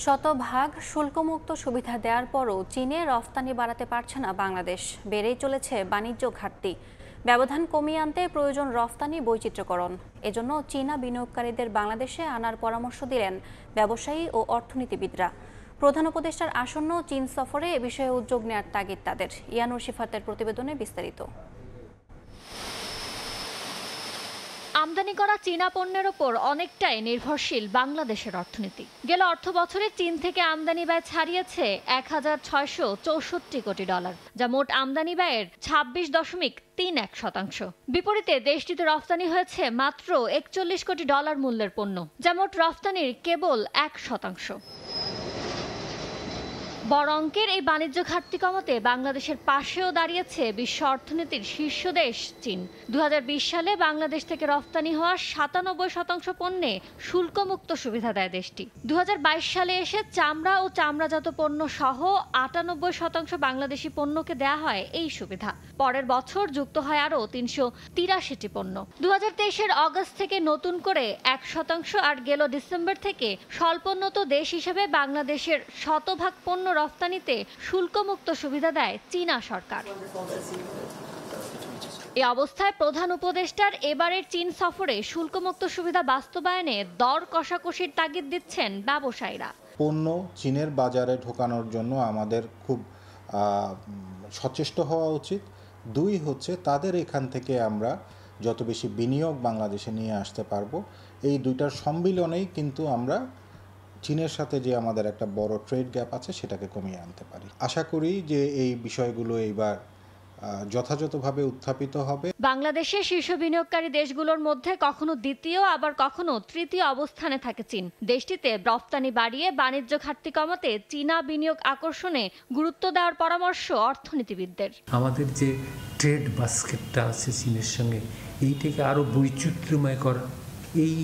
শতভাগ শুল্কমুক্ত সুবিধা দেওয়ার পরও চীনে রফতানি বাড়াতে পারছে না বাংলাদেশ। বেড়েই চলেছে বাণিজ্য ঘাটতি। ব্যবধান কমিয়ে আনতে প্রয়োজন রফতানি বৈচিত্র্যকরণ। এজন্য চীনা বিনিয়োগকারীদের বাংলাদেশে আনার পরামর্শ দিলেন ব্যবসায়ী ও অর্থনীতিবিদরা। প্রধান উপদেষ্টার আসন্ন চীন সফরে এ বিষয়ে উদ্যোগ নেওয়ার তাগিদ তাদের। ইয়ানুর শিফাতের প্রতিবেদনে বিস্তারিত। আমদানি করা চীনা পণ্যের ওপর অনেকটাই নির্ভরশীল বাংলাদেশের অর্থনীতি। গেল অর্থ বছরে চীন থেকে আমদানি ব্যয় ছাড়িয়েছে 1664 কোটি ডলার, যা মোট আমদানি ব্যয়ের 26.31%। বিপরীতে দেশটিতে রফতানি হয়েছে মাত্র 41 কোটি ডলার মূল্যের পণ্য, যা মোট রফতানির কেবল 1%। বড় অঙ্কের এই বাণিজ্য ঘাটতি কমাতে বাংলাদেশের পাশেও দাঁড়িয়েছে বিশ্ব অর্থনীতির শীর্ষ দেশ চীন। 2020 সালে বাংলাদেশ থেকে রফতানি হওয়া 97% পণ্যে শুল্কমুক্ত সুবিধা দেয় দেশটি। 2022 সালে এসে চামড়া ও চামড়াজাত পণ্য সহ 98% বাংলাদেশি পণ্যকে দেয়া হয় এই সুবিধা। পরের বছর যুক্ত হয় আরও 383টি পণ্য। 2023-এর অগস্ট থেকে নতুন করে 1%, আর গেল ডিসেম্বর থেকে স্বল্পোন্নত দেশ হিসেবে বাংলাদেশের শতভাগ পণ্য রফতানিতে শুল্কমুক্ত সুবিধা দেয় চীনা সরকার। এই অবস্থায় প্রধান উপদেষ্টার এবারের চীন সফরে শুল্কমুক্ত সুবিধা বাস্তবায়নে দর কষাকষির তাগিদ দিচ্ছেন ব্যবসায়ীরা। পণ্য চীনের বাজারে ঢোকানোর জন্য আমাদের খুব সচেষ্ট হওয়া উচিত। 2 হচ্ছে তাদের এখান থেকে আমরা যত বেশি বিনিয়োগ বাংলাদেশে নিয়ে আসতে পারবো, এই দুইটার সম্মিলনেই কিন্তু আমরা চীনের সাথে যে আমাদের একটা বড় ট্রেড গ্যাপ আছে সেটাকে কমিয়ে আনতে পারি। আশা করি যে এই বিষয়গুলো এইবার যথাযথভাবে উত্থাপিত হবে। বাংলাদেশের শীর্ষ বিনিয়োগকারী দেশগুলোর মধ্যে কখনো দ্বিতীয় আবার কখনো তৃতীয় অবস্থানে থাকে চীন। দেশটিতে রফতানি বাড়িয়ে বাণিজ্য ঘাটতি কমাতে চীনা বিনিয়োগ আকর্ষণে গুরুত্ব দেওয়ার পরামর্শ অর্থনীতিবিদদের। আমাদের যে ট্রেড বাস্কেটটা আছে চীনের সঙ্গে, এইটাকে আরো বৈচিত্র্যময় করা, এই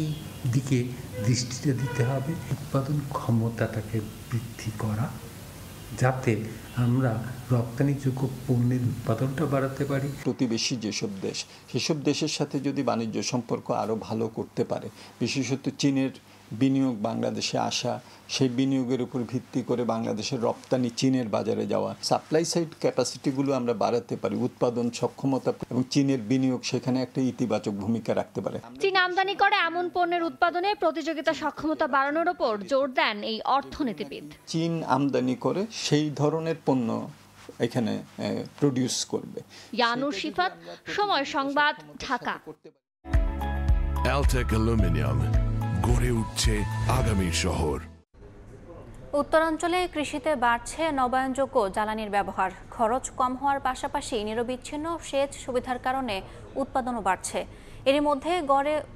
দিকে দৃষ্টিটা দিতে হবে। উৎপাদন ক্ষমতাটাকে বৃদ্ধি করা, যাতে আমরা রপ্তানিযোগ্য পণ্যের উৎপাদনটা বাড়াতে পারি। প্রতিবেশী যেসব দেশ, সেসব দেশের সাথে যদি বাণিজ্য সম্পর্ক আরও ভালো করতে পারে, বিশেষত চীনের বিনিয়োগ বাংলাদেশে আসা, সেই বিনিয়োগের উপর ভিত্তি করে বাংলাদেশের রপ্তানি চীনের বাজারে যাওয়া, সাপ্লাই সাইড ক্যাপাসিটিগুলো আমরা বাড়াতে পারি, উৎপাদন সক্ষমতা এবং চীনের বিনিয়োগ সেখানে একটা ইতিবাচক ভূমিকা রাখতে পারে। চীন আমদানি করে এমন পণ্যের উৎপাদনে প্রতিযোগিতা সক্ষমতা বাড়ানোর উপর জোর দেন এই অর্থনীতিবিদ। চীন আমদানি করে সেই ধরনের পণ্য এখানে প্রডিউস করবে। ইয়ানুর শিফাত, সময় সংবাদ, ঢাকা। অ্যালটেক অ্যালুমিনিয়াম, গড়ে উঠছে আগামী শহর। উত্তরাঞ্চলে কৃষিতে বাড়ছে নবায়নযোগ্য জ্বালানির ব্যবহার। খরচ কম হওয়ার পাশাপাশি নিরবিচ্ছিন্ন সেচ সুবিধার কারণে উৎপাদনও বাড়ছে। এরই মধ্যে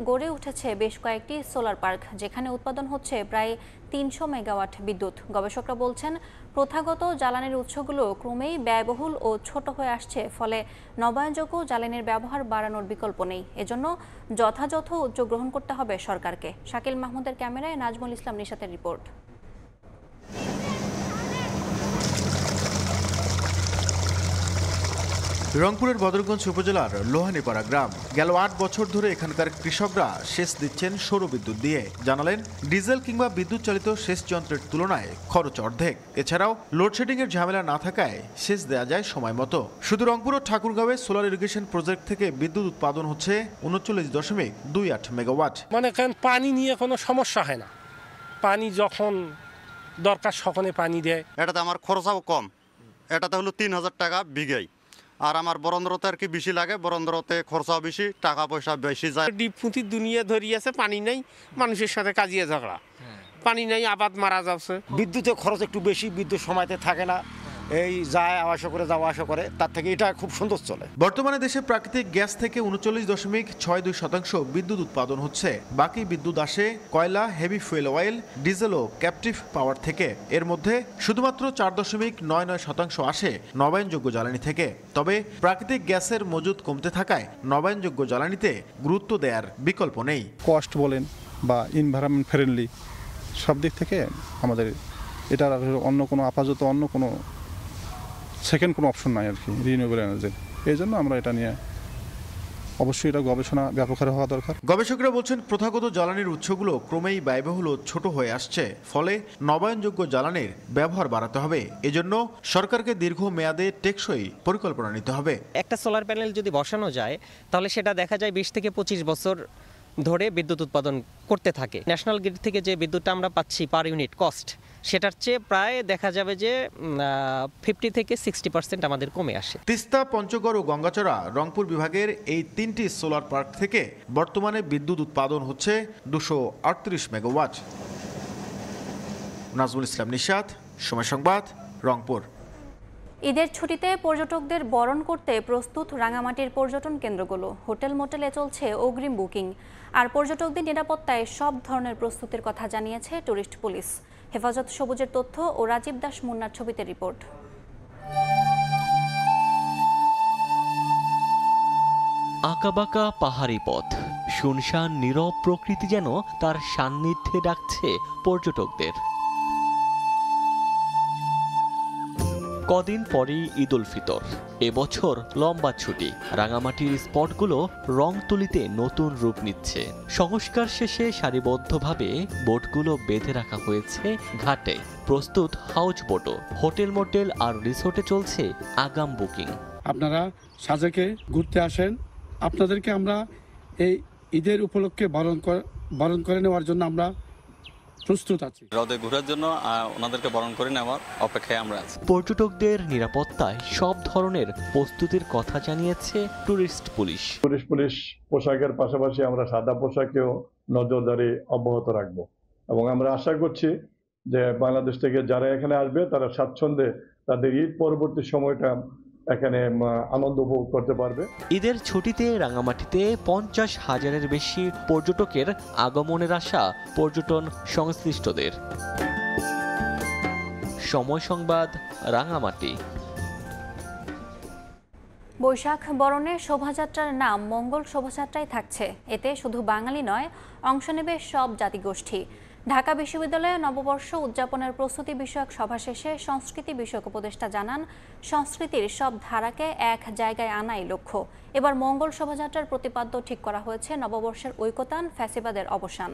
গড়ে উঠেছে বেশ কয়েকটি সোলার পার্ক, যেখানে উৎপাদন হচ্ছে প্রায় 300 মেগাওয়াট বিদ্যুৎ। গবেষকরা বলছেন, প্রথাগত জ্বালানির উৎসগুলো ক্রমেই ব্যয়বহুল ও ছোট হয়ে আসছে, ফলে নবায়নযোগ্য জ্বালানির ব্যবহার বাড়ানোর বিকল্প নেই। এজন্য যথাযথ উদ্যোগ গ্রহণ করতে হবে সরকারকে। শাকিল মাহমুদের ক্যামেরায় নাজমুল ইসলাম নিশাতের রিপোর্ট। রংপুরের বদরগঞ্জ উপজেলার লোহানীপাড়া গ্রাম। গেল 8 বছর ধরে এখানকার কৃষকরা সেচ দিচ্ছেন সৌরবিদ্যুৎ দিয়ে। জানালেন, ডিজেল কিংবা বিদ্যুৎ চালিত সেচ যন্ত্রের তুলনায় খরচ অর্ধেক। এছাড়াও লোডশেডিং এর ঝামেলা না থাকায় সেচ দেওয়া যায় সময় মতো। শুধু রংপুর ও ঠাকুরগাঁওয়ে সোলার ইরিগেশন প্রজেক্ট থেকে বিদ্যুৎ উৎপাদন হচ্ছে 39.28 মেগাওয়াট। মানে পানি নিয়ে কোনো সমস্যা হয় না। পানি যখন দরকার সকলে পানি দেয়। এটাতে আমার খরচাও কম, এটাতে হলো 3000 টাকা বিঘাই। আর আমার বরন্দরতে আর কি বেশি লাগে, বরন্দরতে খরচাও বেশি, টাকা পয়সা বেশি যায়। ডিপ ফুটির দুনিয়া ধরিয়েছে, পানি নেই, মানুষের সাথে কাজিয়ে ঝগড়া, পানি নেই, আবাদ মারা যাচ্ছে। বিদ্যুতের খরচ একটু বেশি, বিদ্যুৎ সময়তে থাকে না, এই যায় আসা করে যাওয়া আসা করে, তার থেকে এটা খুব সুন্দর চলে। বর্তমানে দেশে প্রাকৃতিক গ্যাস থেকে 39.62% বিদ্যুৎ উৎপাদন হচ্ছে। বাকি বিদ্যুৎ আসে কয়লা, হেভি ফুয়েল অয়েল, ডিজেল ও ক্যাপটিভ পাওয়ার থেকে। এর মধ্যে শুধুমাত্র 4.99% আসে নবায়নযোগ্য জ্বালানি থেকে। তবে প্রাকৃতিক গ্যাসের মজুদ কমতে থাকায় নবায়নযোগ্য জ্বালানিতে গুরুত্ব দেওয়ার বিকল্প নেই। কস্ট বলেন বা এনভায়রনমেন্ট ফ্রেন্ডলি সব দিক থেকে আমাদের এটার অন্য কোনো আপাতত অন্য কোনো সেকেন্ড কোনো অপশন নাই আর কি রিনিউয়েবল এনার্জির। এই জন্য আমরা এটা নিয়ে অবশ্যই এটা গবেষণা ব্যাপক হারে হওয়া দরকার। গবেষকরা বলছেন প্রথাগত জ্বালানির উৎসগুলো ক্রমেই ব্যয়বহুল ও ছোট হয়ে আসছে, ফলে নবায়নযোগ্য জ্বালানির ব্যবহার বাড়াতে হবে। এজন্য সরকারকে দীর্ঘ মেয়াদে টেকসই পরিকল্পনা নিতে হবে। একটা সোলার প্যানেল যদি বসানো যায় তাহলে সেটা দেখা যায় 20 থেকে 25 বছর ধরে বিদ্যুৎ উৎপাদন করতে থাকে। ন্যাশনাল গ্রিড থেকে যে বিদ্যুৎটা আমরা পাচ্ছি পার ইউনিট কস্ট, সেটার চেয়ে প্রায় দেখা যাবে যে 50 থেকে 60% আমাদের কমে আসে। তিস্তা, পঞ্চগড় ও গঙ্গাচড়া রংপুর বিভাগের এই 3টি সোলার পার্ক থেকে বর্তমানে বিদ্যুৎ উৎপাদন হচ্ছে 238 মেগাওয়াট। নাজমুল ইসলাম নিশাত, সময় সংবাদ, রংপুর। ঈদের ছুটিতে পর্যটকদের বরণ করতে প্রস্তুত রাঙামাটির পর্যটন কেন্দ্রগুলো। হোটেল মোটেলে চলছে অগ্রিম বুকিং, আর পর্যটকদের নিরাপত্তায় সব ধরনের প্রস্তুতির কথা জানিয়েছে টুরিস্ট পুলিশ। হেফাজত সবুজের তথ্য ও রাজীব দাস মুন্নার ছবিতে রিপোর্ট। আঁকাবাঁকা পাহাড়ি পথ, শুনশান নীরব প্রকৃতি যেন তার সান্নিধ্যে ডাকছে পর্যটকদের। কদিন পরেই ঈদ উল ফিতর, এবছর লম্বা ছুটি। রাঙামাটির স্পটগুলো রং তুলিতে নতুন রূপ নিচ্ছে। সংস্কার শেষে সারিবদ্ধভাবে বোটগুলো বেঁধে রাখা হয়েছে ঘাটে। প্রস্তুত হাউস বোটও। হোটেল মোটেল আর রিসোর্টে চলছে আগাম বুকিং। আপনারা সাজেকে ঘুরতে আসেন, আপনাদেরকে আমরা এই ঈদের উপলক্ষে বরণ করে নেওয়ার জন্য আমরা প্রস্তুত আছি। হ্রদে ঘোরার জন্য ওনাদেরকে বরণ করে নেওয়ার অপেক্ষায় আমরা আছি। পর্যটকদের নিরাপত্তায় সব ধরনের প্রস্তুতির কথা জানিয়েছে টুরিস্ট পুলিশ। পুলিশ পোশাকের পাশাপাশি আমরা সাদা পোশাকেও নজরদারি অব্যাহত রাখবো এবং আমরা আশা করছি যে বাংলাদেশ থেকে যারা এখানে আসবে তারা স্বাচ্ছন্দ্যে তাদের ঈদ পরবর্তী সময়টা এখানে আনন্দ উপভোগ করতে পারবে। ঈদের ছুটিতে রাঙামাটিতে 50,000-এর বেশি পর্যটকের আগমনের আশা পর্যটন সংশ্লিষ্টদের। সময় সংবাদ, রাঙামাটি। বৈশাখ বরণে শোভাযাত্রার নাম মঙ্গল শোভাযাত্রাই থাকছে। এতে শুধু বাঙালি নয়, অংশ নেবে সব জাতিগোষ্ঠী। ঢাকা বিশ্ববিদ্যালয়ে নববর্ষ উদযাপনের প্রস্তুতি বিষয়ক সভা শেষে সংস্কৃতি বিষয়ক উপদেষ্টা জানান, সংস্কৃতির সব ধারাকে এক জায়গায় আনাই লক্ষ্য। এবার মঙ্গল শোভাযাত্রার প্রতিপাদ্য ঠিক করা হয়েছে নববর্ষের ঐকতান, ফ্যাসিবাদের অবসান।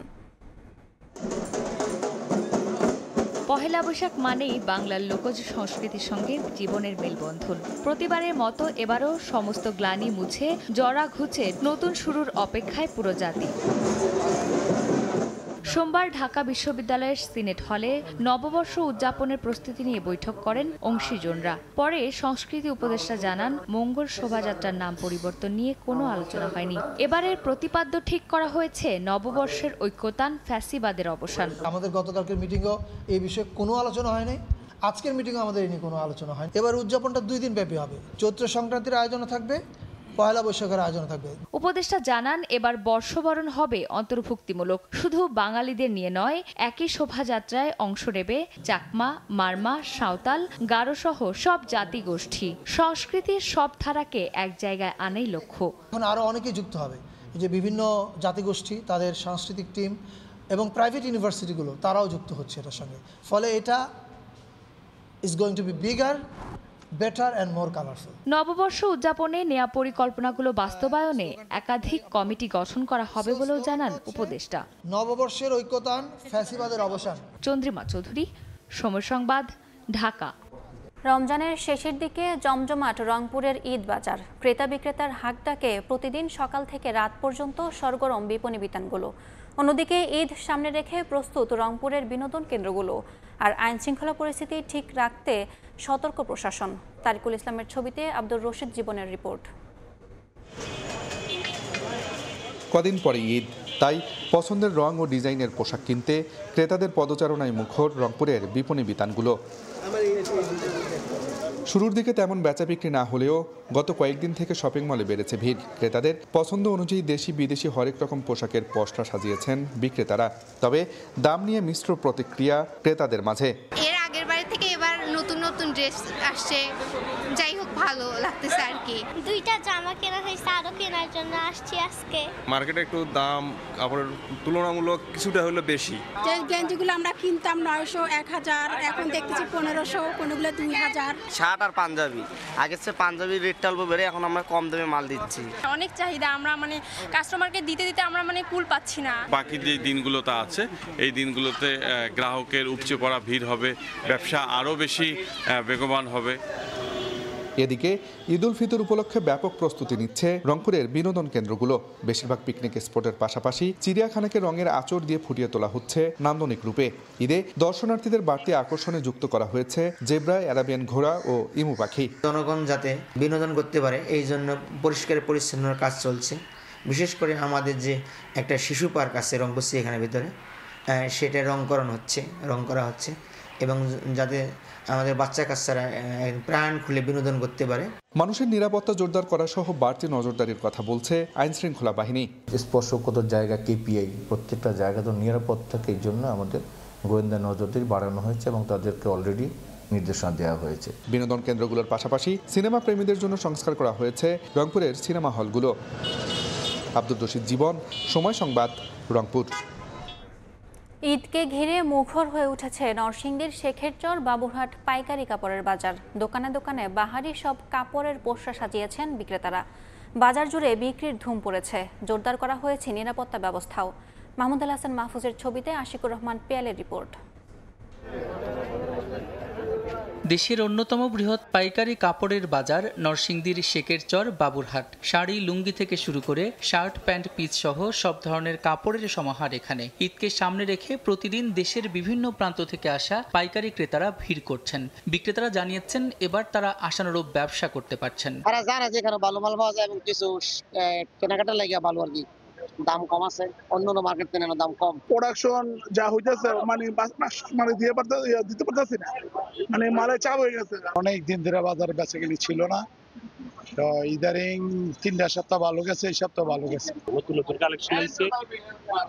পহেলা বৈশাখ মানেই বাংলার লোকজ সংস্কৃতির সঙ্গে জীবনের মেলবন্ধন। প্রতিবারের মতো এবারও সমস্ত গ্লানি মুছে জরা ঘুচে নতুন শুরুর অপেক্ষায় পুরো জাতি। সোমবার ঢাকা বিশ্ববিদ্যালয়ের সিনেট হলে নববর্ষ উদযাপনের প্রস্তুতি নিয়ে বৈঠক করেন অংশীজনরা। পরে সংস্কৃতি উপদেষ্টা জানান, মঙ্গল শোভাযাত্রার নাম পরিবর্তন নিয়ে কোনো আলোচনা হয়নি। এবারের প্রতিপাদ্য ঠিক করা হয়েছে নববর্ষের ঐক্যতান, ফ্যাসিবাদের অবসান। আমাদের গতকালকের মিটিংও এই বিষয়ে কোনো আলোচনা হয়নি, আজকের মিটিংও আমাদের এই নিয়ে কোনো আলোচনা হয়নি। এবার উদযাপনটা 2 দিন ব্যাপী হবে। চৈত্র সংক্রান্তির আয়োজন থাকবে, পয়লা বৈশাখের আয়োজন থাকবে। উপদেষ্টা জানান, এবার বর্ষবরণ হবে অন্তর্ভুক্তিমূলক। শুধু বাঙালিদের নিয়ে নয়, একই শোভাযাত্রায় অংশ নেবে চাকমা, মারমা, সাঁওতাল, গারো সহ সব জাতিগোষ্ঠী। সংস্কৃতির সব ধারাকে এক জায়গায় আনাই লক্ষ্য। এখন আরও অনেকেই যুক্ত হবে, যে বিভিন্ন জাতিগোষ্ঠী, তাদের সাংস্কৃতিক টিম এবং প্রাইভেট ইউনিভার্সিটিগুলো তারাও যুক্ত হচ্ছে এটার সঙ্গে। ফলে এটা is going to B bigger, better and more colourful. নববর্ষ উদযাপনে নেয়া পরিকল্পনাগুলো বাস্তবায়নে একাধিক কমিটি গঠন করা হবে বলেও জানান উপদেষ্টা। নববর্ষের ঐক্যতান, ফ্যাসিবাদের অবসান। চন্দ্রিমা চৌধুরী, সময় সংবাদ, ঢাকা। রমজানের শেষের দিকে জমজমাট রংপুরের ঈদ বাজার। ক্রেতা বিক্রেতার হাঁকডাকে প্রতিদিন সকাল থেকে রাত পর্যন্ত সরগরম বিপণী বিতানগুলো। অন্যদিকে ঈদ সামনে রেখে প্রস্তুত রংপুরের বিনোদন কেন্দ্রগুলো। আর আইন শৃঙ্খলা পরিস্থিতি ঠিক রাখতে সতর্ক প্রশাসন। তারিকুল ইসলামের ছবিতে আব্দুর রশিদ জীবনের রিপোর্ট। কদিন পরে ঈদ, তাই পছন্দের রং ও ডিজাইনের পোশাক কিনতে ক্রেতাদের পদচারণায় মুখর রংপুরের বিপণী বিতানগুলো। শুরুর দিকে তেমন বেচা বিক্রি না হলেও গত কয়েকদিন থেকে শপিং মলে বেড়েছে ভিড়। ক্রেতাদের পছন্দ অনুযায়ী দেশি বিদেশি হরেক রকম পোশাকের পসরা সাজিয়েছেন বিক্রেতারা। তবে দাম নিয়ে মিশ্র প্রতিক্রিয়া ক্রেতাদের মাঝে। এর আগের বারে থেকে এবার নতুন নতুন ড্রেস আসছে, যাই হোক ভালো লাগতেছে আর কি। দুইটা জামা কেনা হয়েছে, আরো কেনার জন্য আসছি আজকে। মার্কেটে একটু দাম কাপড়ের তুলনামূলক কিছুটা হলো বেশি। যে গেঞ্জিগুলো আমরা কিনতাম 900 1000, এখন দেখতেছি 1500, কোনগুলো 2000। শার্ট আর পাঞ্জাবি, আগের চেয়ে পাঞ্জাবি রেটটা অল্প বেড়ে এখন আমরা কম দামে মাল দিচ্ছি। অনেক চাহিদা, আমরা মানে কাস্টমারকে দিতে দিতে আমরা মানে কুল পাচ্ছি না। বাকি যে দিনগুলোতে আছে এই দিনগুলোতে গ্রাহকের উপচে পড়া ভিড় হবে, ব্যবসা আরও বেশি বেগবান হবে। এদিকে ঈদ উল ফিতর উপলক্ষে ব্যাপক প্রস্তুতি নিচ্ছে রংপুরের বিনোদন কেন্দ্রগুলো। বেশিরভাগ পিকনিক স্পটের পাশাপাশি চিড়িয়াখানাকে রঙের আঁচড় দিয়ে ফুটিয়ে তোলা হচ্ছে নান্দনিক রূপে। ঈদে দর্শনার্থীদের বাড়তি আকর্ষণে যুক্ত করা হয়েছে জেব্রা, অ্যারাবিয়ান ঘোড়া ও ইমু পাখি। জনগণ যাতে বিনোদন করতে পারে এই জন্য পরিষ্কার পরিচ্ছন্নতার কাজ চলছে। বিশেষ করে আমাদের যে একটা শিশু পার্ক আছে রংপুর এখানে ভিতরে, সেটা রং করা হচ্ছে এবং যাতে আমাদের বাচ্চা কাচ্চারা প্রাণ খুলে বিনোদন করতে পারে। মানুষের নিরাপত্তা জোরদার করা সহ বাড়তি নজরদারির কথা বলছে আইন শৃঙ্খলা বাহিনী। স্পর্শকত জায়গা KPI প্রত্যেকটা জায়গা তো নিরাপদ থাকে, এই জন্য আমাদের গোয়েন্দা নজরদারি বাড়ানো হয়েছে এবং তাদেরকে অলরেডি নির্দেশনা দেওয়া হয়েছে। বিনোদন কেন্দ্রগুলোর পাশাপাশি সিনেমা প্রেমীদের জন্য সংস্কার করা হয়েছে রংপুরের সিনেমা হলগুলো। আব্দুর রশিদ জীবন, সময় সংবাদ, রংপুর। ঈদকে ঘিরে মুখর হয়ে উঠেছে নরসিংদীর শেখেরচর বাবুরহাট পাইকারি কাপড়ের বাজার। দোকানে দোকানে বাহারি সব কাপড়ের পসরা সাজিয়েছেন বিক্রেতারা। বাজার জুড়ে বিক্রির ধুম পড়েছে, জোরদার করা হয়েছে নিরাপত্তা ব্যবস্থাও। মাহমুদুল হাসান মাহফুজের ছবিতে আশিকুর রহমান পেয়ালের রিপোর্ট। দেশের অন্যতম বৃহৎ পাইকারি কাপড়ের বাজার নরসিংদীর শেখেরচর বাবুরহাট। শাড়ি, লুঙ্গি থেকে শুরু করে শার্ট, প্যান্ট, পিস সহ সব ধরনের কাপড়ের সমাহার এখানে। ঈদকে সামনে রেখে প্রতিদিন দেশের বিভিন্ন প্রান্ত থেকে আসা পাইকারি ক্রেতারা ভিড় করছেন। বিক্রেতারা জানিয়েছেন এবার তারা আশানুরূপ ব্যবসা করতে পারছেন। তারা জানে যে এখানে ভালো মাল পাওয়া যায় এবং কিছু কেনাকাটা লাগে ভালো আর কি, দাম কম আছে, অন্যান্য মার্কেট থেকে দাম কম। প্রোডাকশন যা হইতেছে মানে দিতে পারতেছি না, মানে মালের চাপ হয়ে গেছে। অনেক দিন ধরে বাজারে বেচাকেনি ছিল না, তো ইদারিং 3 সপ্তাহ ভালো গেছে, এই সপ্তাহ ভালো গেছে। নতুন নতুন কালেকশন হয়েছে,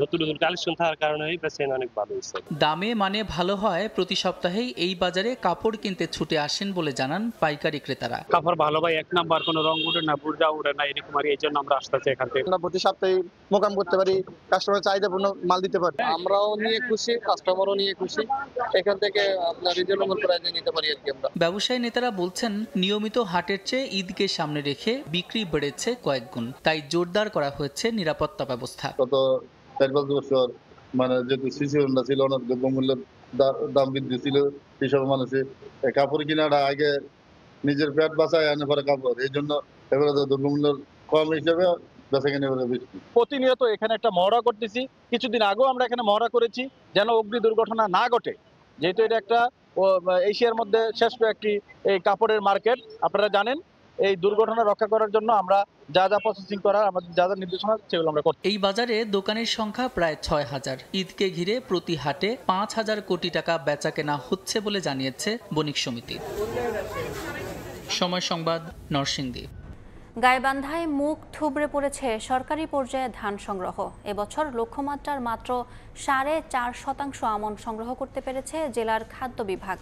নতুন নতুন কালেকশন থাকার কারণে বেচেন অনেক ভালো হয়েছে। দামে মানে ভালো হয় প্রতি সপ্তাহেই এই বাজারে কাপড় কিনতে ছুটে আসেন বলে জানান পাইকারি ক্রেতারা। কাপড় ভালো ভাই, এক নাম্বার, কোনো রং উঠে না, বুড়া উঠে না, এরকম আর এই জন্য আমরা আসতেছি এখান থেকে। আমরা প্রতি সপ্তাহে মোকাম করতে পারি, কাস্টমার চাহিদাপূর্ণ মাল দিতে পারি। আমরাও নিয়ে খুশি, কাস্টমারও নিয়ে খুশি, এখান থেকে আপনার রিজনেবল প্রাইসে নিতে পারি আর কি আমরা। ব্যবসায়ী নেতারা বলছেন নিয়মিত হাটের চেয়ে ঈদকে সামনে রেখে বিক্রি বেড়েছে কয়েক গুণ, তাই জোরদার করা হয়েছে নিরাপত্তা ব্যবস্থা। গত 4-5 বছর মানে যেহেতু সিসিউন্ডা ছিল না, দ্রব্যমূল্যের দাম বৃদ্ধি ছিল, সেসব মানুষের কাপড় কিনাটা আগে নিজের পেট বাঁচায় আনে পরে কাপড়, এই জন্য এবারে দ্রব্যমূল্যের কম হিসেবে বেচা কিনে বেশি। প্রতিনিয়ত এখানে একটা মহড়া করতেছি, কিছুদিন আগেও আমরা এখানে মহড়া করেছি যেন অগ্নি দুর্ঘটনা না ঘটে, যেহেতু এটা একটা এশিয়ার মধ্যে শ্রেষ্ঠ একটি এই কাপড়ের মার্কেট। আপনারা জানেন এই দুর্ঘটনা রক্ষা করার জন্য আমরা যা যা প্রসেসিং করা, আমাদের যা যা নির্দেশনা সেগুলো আমরা করছি। এই বাজারে দোকানের সংখ্যা প্রায় 6000। ঈদকে ঘিরে প্রতি হাটে 5000 কোটি টাকা বেচা কেনা হচ্ছে বলে জানিয়েছে বণিক সমিতি। সময় সংবাদ, নরসিংদী। গাইবান্ধায় মুখ থুবড়ে পড়েছে সরকারি পর্যায়ে ধান সংগ্রহ। এবছর লক্ষ্যমাত্রার মাত্র 4.5% আমন সংগ্রহ করতে পেরেছে জেলার খাদ্য বিভাগ।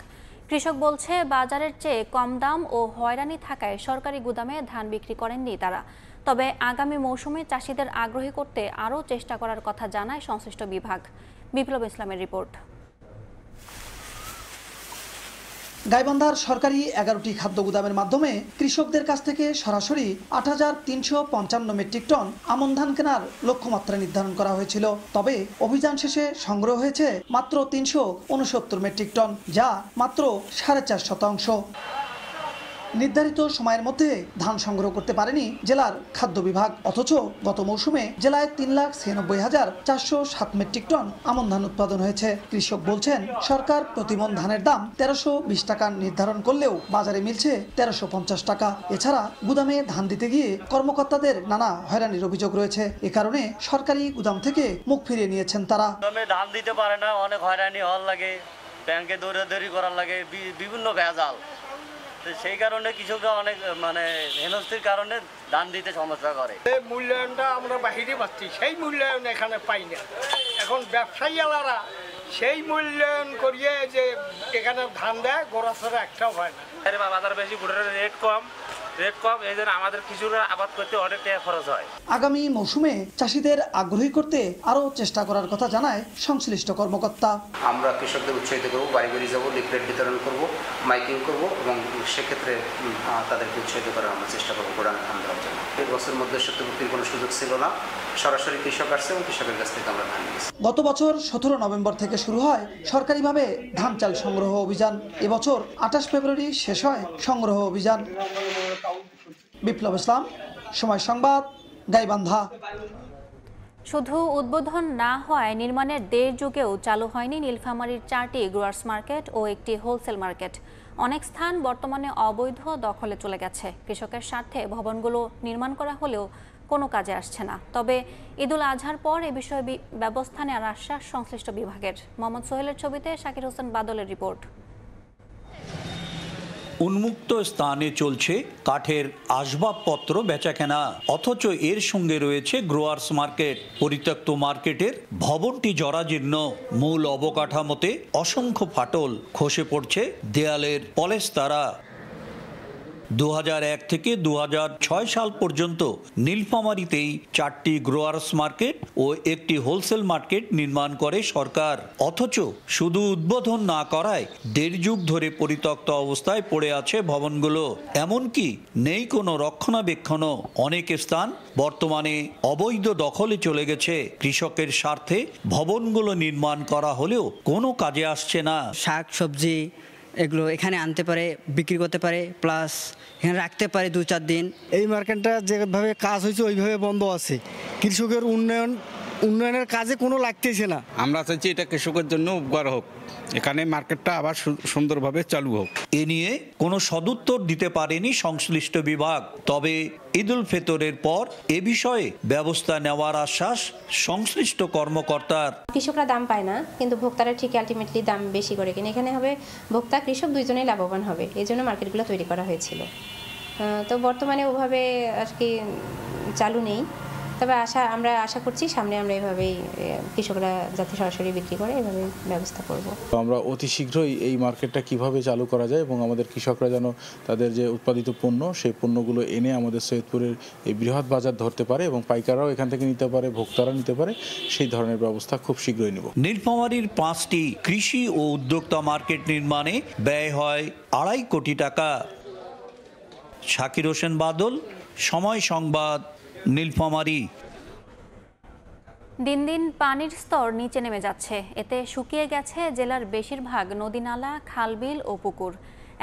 কৃষক বলছে বাজারের চেয়ে কম দাম ও হয়রানি থাকায় সরকারি গুদামে ধান বিক্রি করেননি তারা। তবে আগামী মৌসুমে চাষিদের আগ্রহী করতে আরও চেষ্টা করার কথা জানায় সংশ্লিষ্ট বিভাগ। বিপ্লব ইসলামের রিপোর্ট। গাইবান্ধার সরকারি 11টি খাদ্য গুদামের মাধ্যমে কৃষকদের কাছ থেকে সরাসরি 8355 মেট্রিক টন আমন ধান কেনার লক্ষ্যমাত্রা নির্ধারণ করা হয়েছিল। তবে অভিযান শেষে সংগ্রহ হয়েছে মাত্র 369 মেট্রিক টন, যা মাত্র 4.5%। নির্ধারিত সময়ের মধ্যে ধান সংগ্রহ করতে পারেনি জেলার খাদ্য বিভাগ। অথচ গত মৌসুমে জেলায় 3,96,407 মেট্রিক টন আমন ধান উৎপাদন হয়েছে। কৃষক বলছেন, সরকার প্রতিমন ধানের দাম 1320 টাকা নির্ধারণ করলেও বাজারে মিলছে 1350 টাকা। এছাড়া গুদামে ধান দিতে গিয়ে কর্মকর্তাদের নানা হয়রানির অভিযোগ রয়েছে। এ কারণে সরকারি গুদাম থেকে মুখ ফিরিয়ে নিয়েছেন তারা। ধান দিতে পারে না, অনেক হয়রানি হওয়ার লাগে, ব্যাংকে দৌড়াদৌড়ি করার লাগে, বিভিন্ন ভেজাল। সেই কারণে কৃষকরা অনেক হেনস্তির কারণে ধান দিতে সমস্যা করে। মূল্যায়নটা আমরা বাহিরে পাচ্ছি, সেই মূল্যায়ন এখানে পাই না। এখন ব্যবসায়ীরা সেই মূল্যায়ন করিয়ে যে এখানে ধান দেয়, গোড়া ছাড়া একটাও হয় না। বাজার বেশি, গুড়ের রেট কম, এই জন্য আমাদের কৃষকরা আবাদ করতে অনেক টাকা খরচ হয়। আগামী মৌসুমে চাষিদের আগ্রহী করতে আরও চেষ্টা করার কথা জানায় সংশ্লিষ্ট কর্মকর্তা। আমরা কৃষকদের উৎসাহিত করবো, বাড়ি বাড়ি যাবো, লিফলেট বিতরণ করবো, মাইকিং করবো এবং সেক্ষেত্রে তাদেরকে উৎসাহিত করার আমরা চেষ্টা করবো গোডাউনে ধান দেওয়ার জন্য। এই বছর মধ্যস্থভুক্তির কোনো সুযোগ ছিল না, সরাসরি কৃষক আসছে এবং কৃষকের কাছ থেকে আমরা ধান নিয়েছি। গত বছর 17 নভেম্বর থেকে শুরু হয় সরকারিভাবে ধান চাল সংগ্রহ অভিযান। এবছর 28 ফেব্রুয়ারি শেষ হয় সংগ্রহ অভিযান। বিপ্লব ইসলাম, সময় সংবাদ, গাইবান্ধা। শুধু উদ্বোধন না হওয়ায় নির্মাণের দেড় যুগেও চালু হয়নি নীলফামারীর 4টি গ্রোয়ার্স মার্কেট ও একটি হোলসেল মার্কেট। অনেক স্থান বর্তমানে অবৈধ দখলে চলে গেছে। কৃষকের স্বার্থে ভবনগুলো নির্মাণ করা হলেও কোনো কাজে আসছে না। তবে ঈদুল আজহার পর এ বিষয়ে ব্যবস্থা নেওয়ার আশ্বাস সংশ্লিষ্ট বিভাগের। মোহাম্মদ সোহেলের ছবিতে শাকির হোসেন বাদলের রিপোর্ট। উন্মুক্ত স্থানে চলছে কাঠের আসবাবপত্র বেচাকেনা, অথচ এর সঙ্গে রয়েছে গ্রোয়ার্স মার্কেট। পরিত্যক্ত মার্কেটের ভবনটি জরাজীর্ণ, মূল অবকাঠামোতে অসংখ্য ফাটল, খসে পড়ছে দেয়ালের পলেস্তারা। 2001 থেকে 2006 সাল পর্যন্ত নীলফামারীতেই 4টি গ্রোয়ার্স মার্কেট ও একটি হোলসেল মার্কেট নির্মাণ করে সরকার। অথচ শুধু উদ্বোধন না করায় দেড় যুগ ধরে পরিত্যক্ত অবস্থায় পড়ে আছে ভবনগুলো। এমনকি নেই কোনো রক্ষণাবেক্ষণও। অনেক স্থান বর্তমানে অবৈধ দখলে চলে গেছে। কৃষকের স্বার্থে ভবনগুলো নির্মাণ করা হলেও কোনো কাজে আসছে না। শাক সবজি এগুলো এখানে আনতে পারে, বিক্রি করতে পারে, প্লাস এখানে রাখতে পারে 2-4 দিন। এই মার্কেটটা যেভাবে কাজ হয়েছে ওইভাবে বন্ধ আছে। কৃষকের উন্নয়নের কাজে কোনো লাগতেছে না। আমরা চাইছি এটা কৃষকের জন্য উপকার হোক, এখানে মার্কেটটা আবার সুন্দরভাবে চালু হোক। এ নিয়ে কোনো সদুত্তর দিতে পারেনি সংশ্লিষ্ট বিভাগ। তবে ঈদুল ফিতরের পর এ বিষয়ে ব্যবস্থা নেওয়ার আশ্বাস সংশ্লিষ্ট কর্মকর্তার। কৃষকরা দাম পায় না, কিন্তু ভোক্তারা ঠিক আলটিমেটলি দাম বেশি করে কিনে। এখানে হবে ভোক্তা কৃষক দুইজনেই লাভবান হবে, এই জন্য মার্কেটগুলো তৈরি করা হয়েছিল। তো বর্তমানে ওভাবে আর কি চালু নেই। তবে আমরা আশা করছি সামনে আমরা এভাবেই কৃষকরা যাতে সরাসরি বিক্রি করে এভাবে ব্যবস্থা করব। আমরা অতি শীঘ্রই এই মার্কেটটা কিভাবে চালু করা যায় এবং আমাদের কৃষকরা যেন তাদের যে উৎপাদিত পণ্য সেই পণ্যগুলো এনে আমাদের সৈয়দপুরের এই বৃহৎ বাজার ধরতে পারে এবং পাইকাররাও এখান থেকে নিতে পারে, ভোক্তারা নিতে পারে, সেই ধরনের ব্যবস্থা খুব শীঘ্রই নেব। নীলফামারীর 5টি কৃষি ও উদ্যোক্তা মার্কেট নির্মাণে ব্যয় হয় 2.5 কোটি টাকা। শাকির হোসেন বাদল, সময় সংবাদ, নীলফামারী। দিন দিন পানির স্তর নিচে নেমে যাচ্ছে। এতে শুকিয়ে গেছে জেলার বেশিরভাগ নদী-নালা, খাল-বিল ও পুকুর।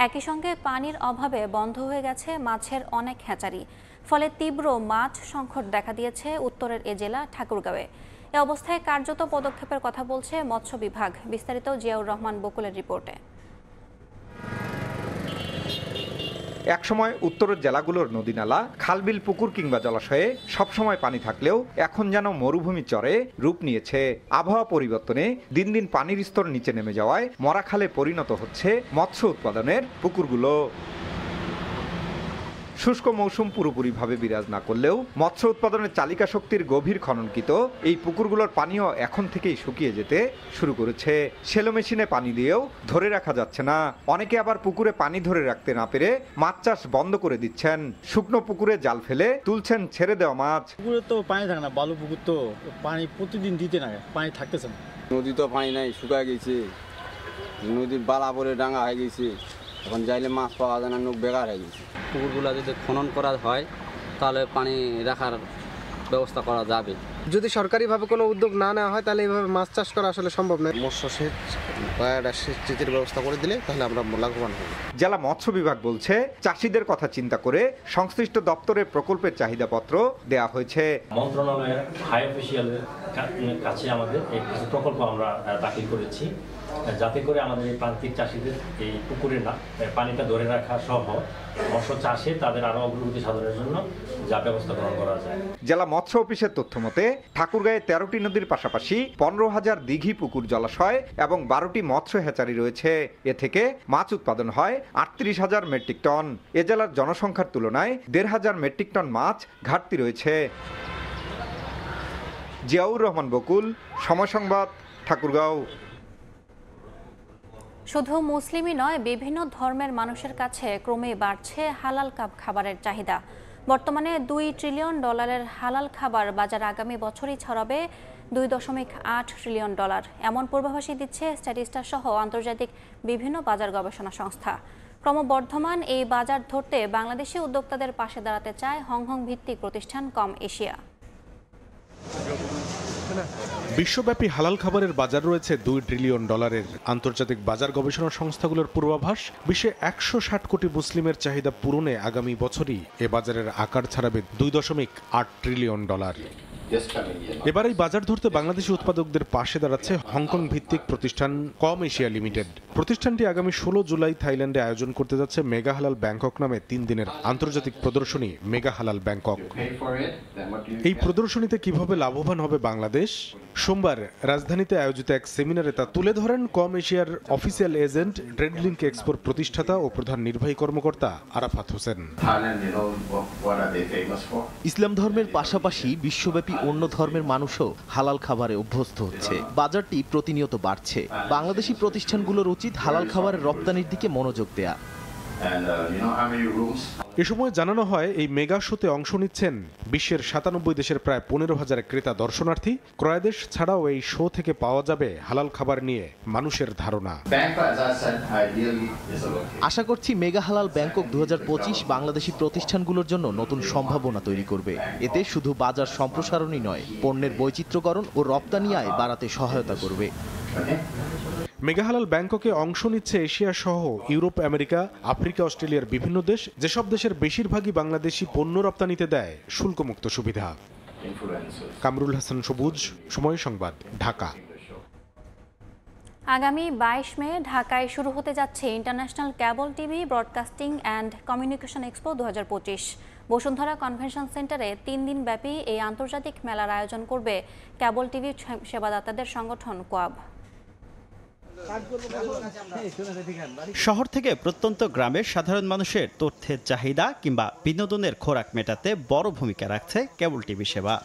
একই সঙ্গে পানির অভাবে বন্ধ হয়ে গেছে মাছের অনেক হ্যাচারি। ফলে তীব্র মাছ সংকট দেখা দিয়েছে উত্তরের এ জেলা ঠাকুরগাঁওয়ে। এ অবস্থায় কার্যত পদক্ষেপের কথা বলছে মৎস্য বিভাগ। বিস্তারিত জিয়াউর রহমান বকুলের রিপোর্টে। একসময় উত্তরের জেলাগুলোর নদী-নালা, খালবিল, পুকুর কিংবা জলাশয়ে সবসময় পানি থাকলেও এখন যেন মরুভূমি চরে রূপ নিয়েছে। আবহাওয়া পরিবর্তনে দিন দিন পানির স্তর নিচে নেমে যাওয়ায় মরাখালে পরিণত হচ্ছে মৎস্য উৎপাদনের পুকুরগুলো। শুষ্ক মৌসুম পুরোপুরিভাবে বিরাজ না করলেও মৎস্য উৎপাদনের চালিকা শক্তির গভীর খননকৃত এই পুকুরগুলোর পানিও এখন থেকেই শুকিয়ে যেতে শুরু করেছে। সেলো মেশিনে পানি দিয়েও ধরে রাখা যাচ্ছে না। অনেকে আবার পুকুরে পানি ধরে রাখতে না পেরে মাছ চাষ বন্ধ করে দিচ্ছেন। শুকনো পুকুরে জাল ফেলে তুলছেন ছেড়ে দেওয়া মাছ। পুকুরে তো পানি থাকে না, বালু পুকুর তো পানি প্রতিদিন দিতে না, পানি থাকতেছে না। নদী তো পানি নাই, শুকায় গেছে, নদীর বালা পরে ডাঙা হয়ে গেছে, এখন যাইলে মাছ পাওয়া যায় না, নৌক বেকার হয়ে গেছে। পুকুরগুলো যদি খনন করা হয় তাহলে পানি রাখার ব্যবস্থা করা যাবে। যদি সরকারিভাবে কোনো উদ্যোগ না নেওয়া হয় তাহলে এইভাবে মাছ চাষ করা আসলে সম্ভব নয়। মৎস্য সেচ বা সেচের ব্যবস্থা করে দিলে তাহলে আমরা লাভবান হব। জেলা মৎস্য বিভাগ বলছে চাষিদের কথা চিন্তা করে সংশ্লিষ্ট দপ্তরের প্রকল্পের চাহিদাপত্র দেয়া হয়েছে। মন্ত্রণালয়ের হাই অফিসিয়ালের কাছে আমাদের এই প্রকল্প আমরা দাখিল করেছি, যাতে করে আমাদের এই প্রান্তিক চাষিদের এই পুকুরে পানিটা ধরে রাখা সহ মৎস্য চাষে তাদের আরো অগ্রগতি সাধনের জন্য যা ব্যবস্থা গ্রহণ করা যায়। জেলা মৎস্য অফিসের তথ্য মতে ঠাকুরগাঁয়ে 13টি নদীর পাশাপাশি 15,000 দিঘি পুকুর জলাশয় এবং 12টি মৎস্য হ্যাচারি রয়েছে। এ থেকে মাছ উৎপাদন হয় 38,000 মেট্রিক টন। এ জেলার জনসংখ্যার তুলনায় 1,500 মেট্রিক টন মাছ ঘাটতি রয়েছে। জিয়াউর রহমান বকুল, সময় সংবাদ, ঠাকুরগাঁও। শুধু মুসলিমই নয়, বিভিন্ন ধর্মের মানুষের কাছে ক্রমেই বাড়ছে হালাল খাবারের চাহিদা। বর্তমানে $2 ট্রিলিয়ন হালাল খাবার বাজার আগামী বছরই ছড়াবে $2.8 ট্রিলিয়ন। এমন পূর্বাভাসই দিচ্ছে স্ট্যাটিস্টা সহ আন্তর্জাতিক বিভিন্ন বাজার গবেষণা সংস্থা। ক্রমবর্ধমান এই বাজার ধরতে বাংলাদেশি উদ্যোক্তাদের পাশে দাঁড়াতে চায় হংকং ভিত্তিক প্রতিষ্ঠান কম এশিয়া। বিশ্বব্যাপী হালাল খাবারের বাজার রয়েছে $2 ট্রিলিয়ন। আন্তর্জাতিক বাজার গবেষণা সংস্থাগুলোর পূর্বাভাস, বিশ্বে 160 কোটি মুসলিমের চাহিদা পূরণে আগামী বছরই এ বাজারের আকার ছাড়াবে $2.8 ট্রিলিয়ন। এবার এই বাজার ধরতে বাংলাদেশি উৎপাদকদের পাশে দাঁড়াচ্ছে হংকং ভিত্তিক প্রতিষ্ঠান কম এশিয়া লিমিটেড। প্রতিষ্ঠানটি আগামী 16 জুলাই থাইল্যান্ডে আয়োজন করতে যাচ্ছে মেগা হালাল ব্যাংকক নামে 3 দিনের আন্তর্জাতিক প্রদর্শনী মেগা হালাল ব্যাংকক। এই প্রদর্শনীতে কিভাবে লাভবান হবে বাংলাদেশ, সোমবার রাজধানীতে আয়োজিত এক সেমিনারে তা তুলে ধরেন কম এশিয়ার অফিসিয়াল এজেন্ট ট্রেডলিংক এক্সপোর প্রতিষ্ঠাতা ও প্রধান নির্বাহী কর্মকর্তা আরাফাত হোসেন। ইসলাম ধর্মের পাশাপাশি বিশ্বব্যাপী অন্য ধর্মের মানুষও হালাল খাবারে অভ্যস্ত হচ্ছে। বাজারটি প্রতিনিয়ত বাড়ছে। বাংলাদেশি প্রতিষ্ঠানগুলোর উচিত হালাল খাবারের রপ্তানির দিকে মনোযোগ দেয়া। এ সময় জানানো হয় এই মেগা শোতে অংশ নিচ্ছেন বিশ্বের 97 দেশের প্রায় 15,000 ক্রেতা দর্শনার্থী। ক্রয়দেশ ছাড়াও এই শো থেকে পাওয়া যাবে হালাল খাবার নিয়ে মানুষের ধারণা। আশা করছি মেগা হালাল ব্যাংকক 2025 বাংলাদেশি প্রতিষ্ঠানগুলোর জন্য নতুন সম্ভাবনা তৈরি করবে। এতে শুধু বাজার সম্প্রসারণই নয়, পণ্যের বৈচিত্র্যকরণ ও রপ্তানি আয় বাড়াতে সহায়তা করবে। মেগা হালাল ব্যাংককে অংশ নিচ্ছে এশিয়া সহ ইউরোপ, আমেরিকা, আফ্রিকা, অস্ট্রেলিয়ার বিভিন্ন দেশ, যেসব দেশের বেশিরভাগই বাংলাদেশি পণ্য রপ্তানিতে দেয় শুল্কমুক্ত সুবিধা। কামরুল হাসান সবুজ, সময় সংবাদ, ঢাকা। আগামী 22 মে ঢাকায় শুরু হতে যাচ্ছে international cable TV broadcasting and communication expo 2025। Bashundhara convention সেন্টারে 3 দিন ব্যাপী এই আন্তর্জাতিক মেলার আয়োজন করবে কেবল টিভি সেবাদাতাদের সংগঠন কোয়াব। শহর থেকে প্রত্যন্ত গ্রামের সাধারণ মানুষের তথ্যের চাহিদা কিংবা বিনোদনের খোরাক মেটাতে বড় ভূমিকা রাখছে কেবল টিভি সেবা।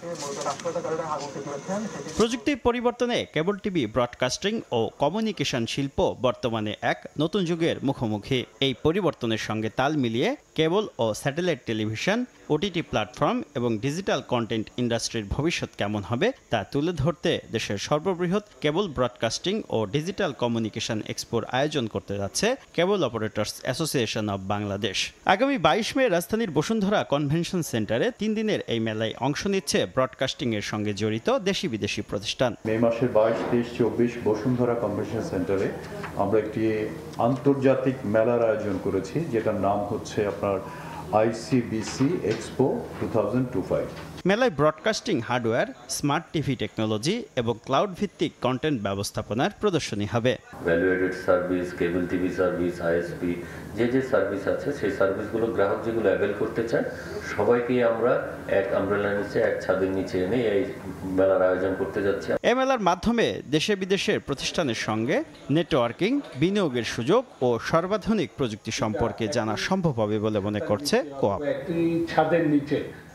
প্রযুক্তির পরিবর্তনে কেবল টিভি ব্রডকাস্টিং ও কমিউনিকেশন শিল্প বর্তমানে এক নতুন যুগের মুখোমুখি। এই পরিবর্তনের সঙ্গে তাল মিলিয়ে কেবল ও স্যাটেলাইট টেলিভিশন, ওটিটি প্ল্যাটফর্ম এবং ডিজিটাল কন্টেন্ট ইন্ডাস্ট্রির ভবিষ্যৎ কেমন হবে তা তুলে ধরতে দেশের সর্ববৃহৎ কেবল ব্রডকাস্টিং ও ডিজিটাল কমিউনিকেশন এক্সপোর আয়োজন করতে যাচ্ছে কেবল অপারেটর্স অ্যাসোসিয়েশন অব বাংলাদেশ। আগামী 22 মে রাজধানীর বসুন্ধরা কনভেনশন সেন্টারে 3 দিনের এই মেলায় অংশ নিচ্ছে ব্রডকাস্টিং এর সঙ্গে জড়িত দেশি বিদেশি প্রতিষ্ঠান। মে মাসের 22, 23, 24 বসুন্ধরা কনভেনশন সেন্টারে আমরা একটি আন্তর্জাতিক মেলার আয়োজন করেছি, যেটার নাম হচ্ছে আপনার ICBC Expo 2025। মেলায় broadcasting hardware, smart TV technology এবং ক্লাউড ভিত্তিক কন্টেন্ট ব্যবস্থাপনার প্রদর্শনী হবে। Value aided service, cable TV service, ISP, যে সার্ভিস আছে সেই সার্ভিসগুলো গ্রাহক যেগুলো অ্যাভেল করতে চায় সবাইকে আমরা এক আমব্রেলা নিচে, এক ছাদের নিচে এনে এই মেলার আয়োজন করতে যাচ্ছি। এই মেলার মাধ্যমে দেশে বিদেশের প্রতিষ্ঠানের সঙ্গে নেটওয়ার্কিং, বিনিয়োগের সুযোগ ও সর্বাধুনিক প্রযুক্তি সম্পর্কে জানা সম্ভব হবে বলে মনে করছে কোয়াব।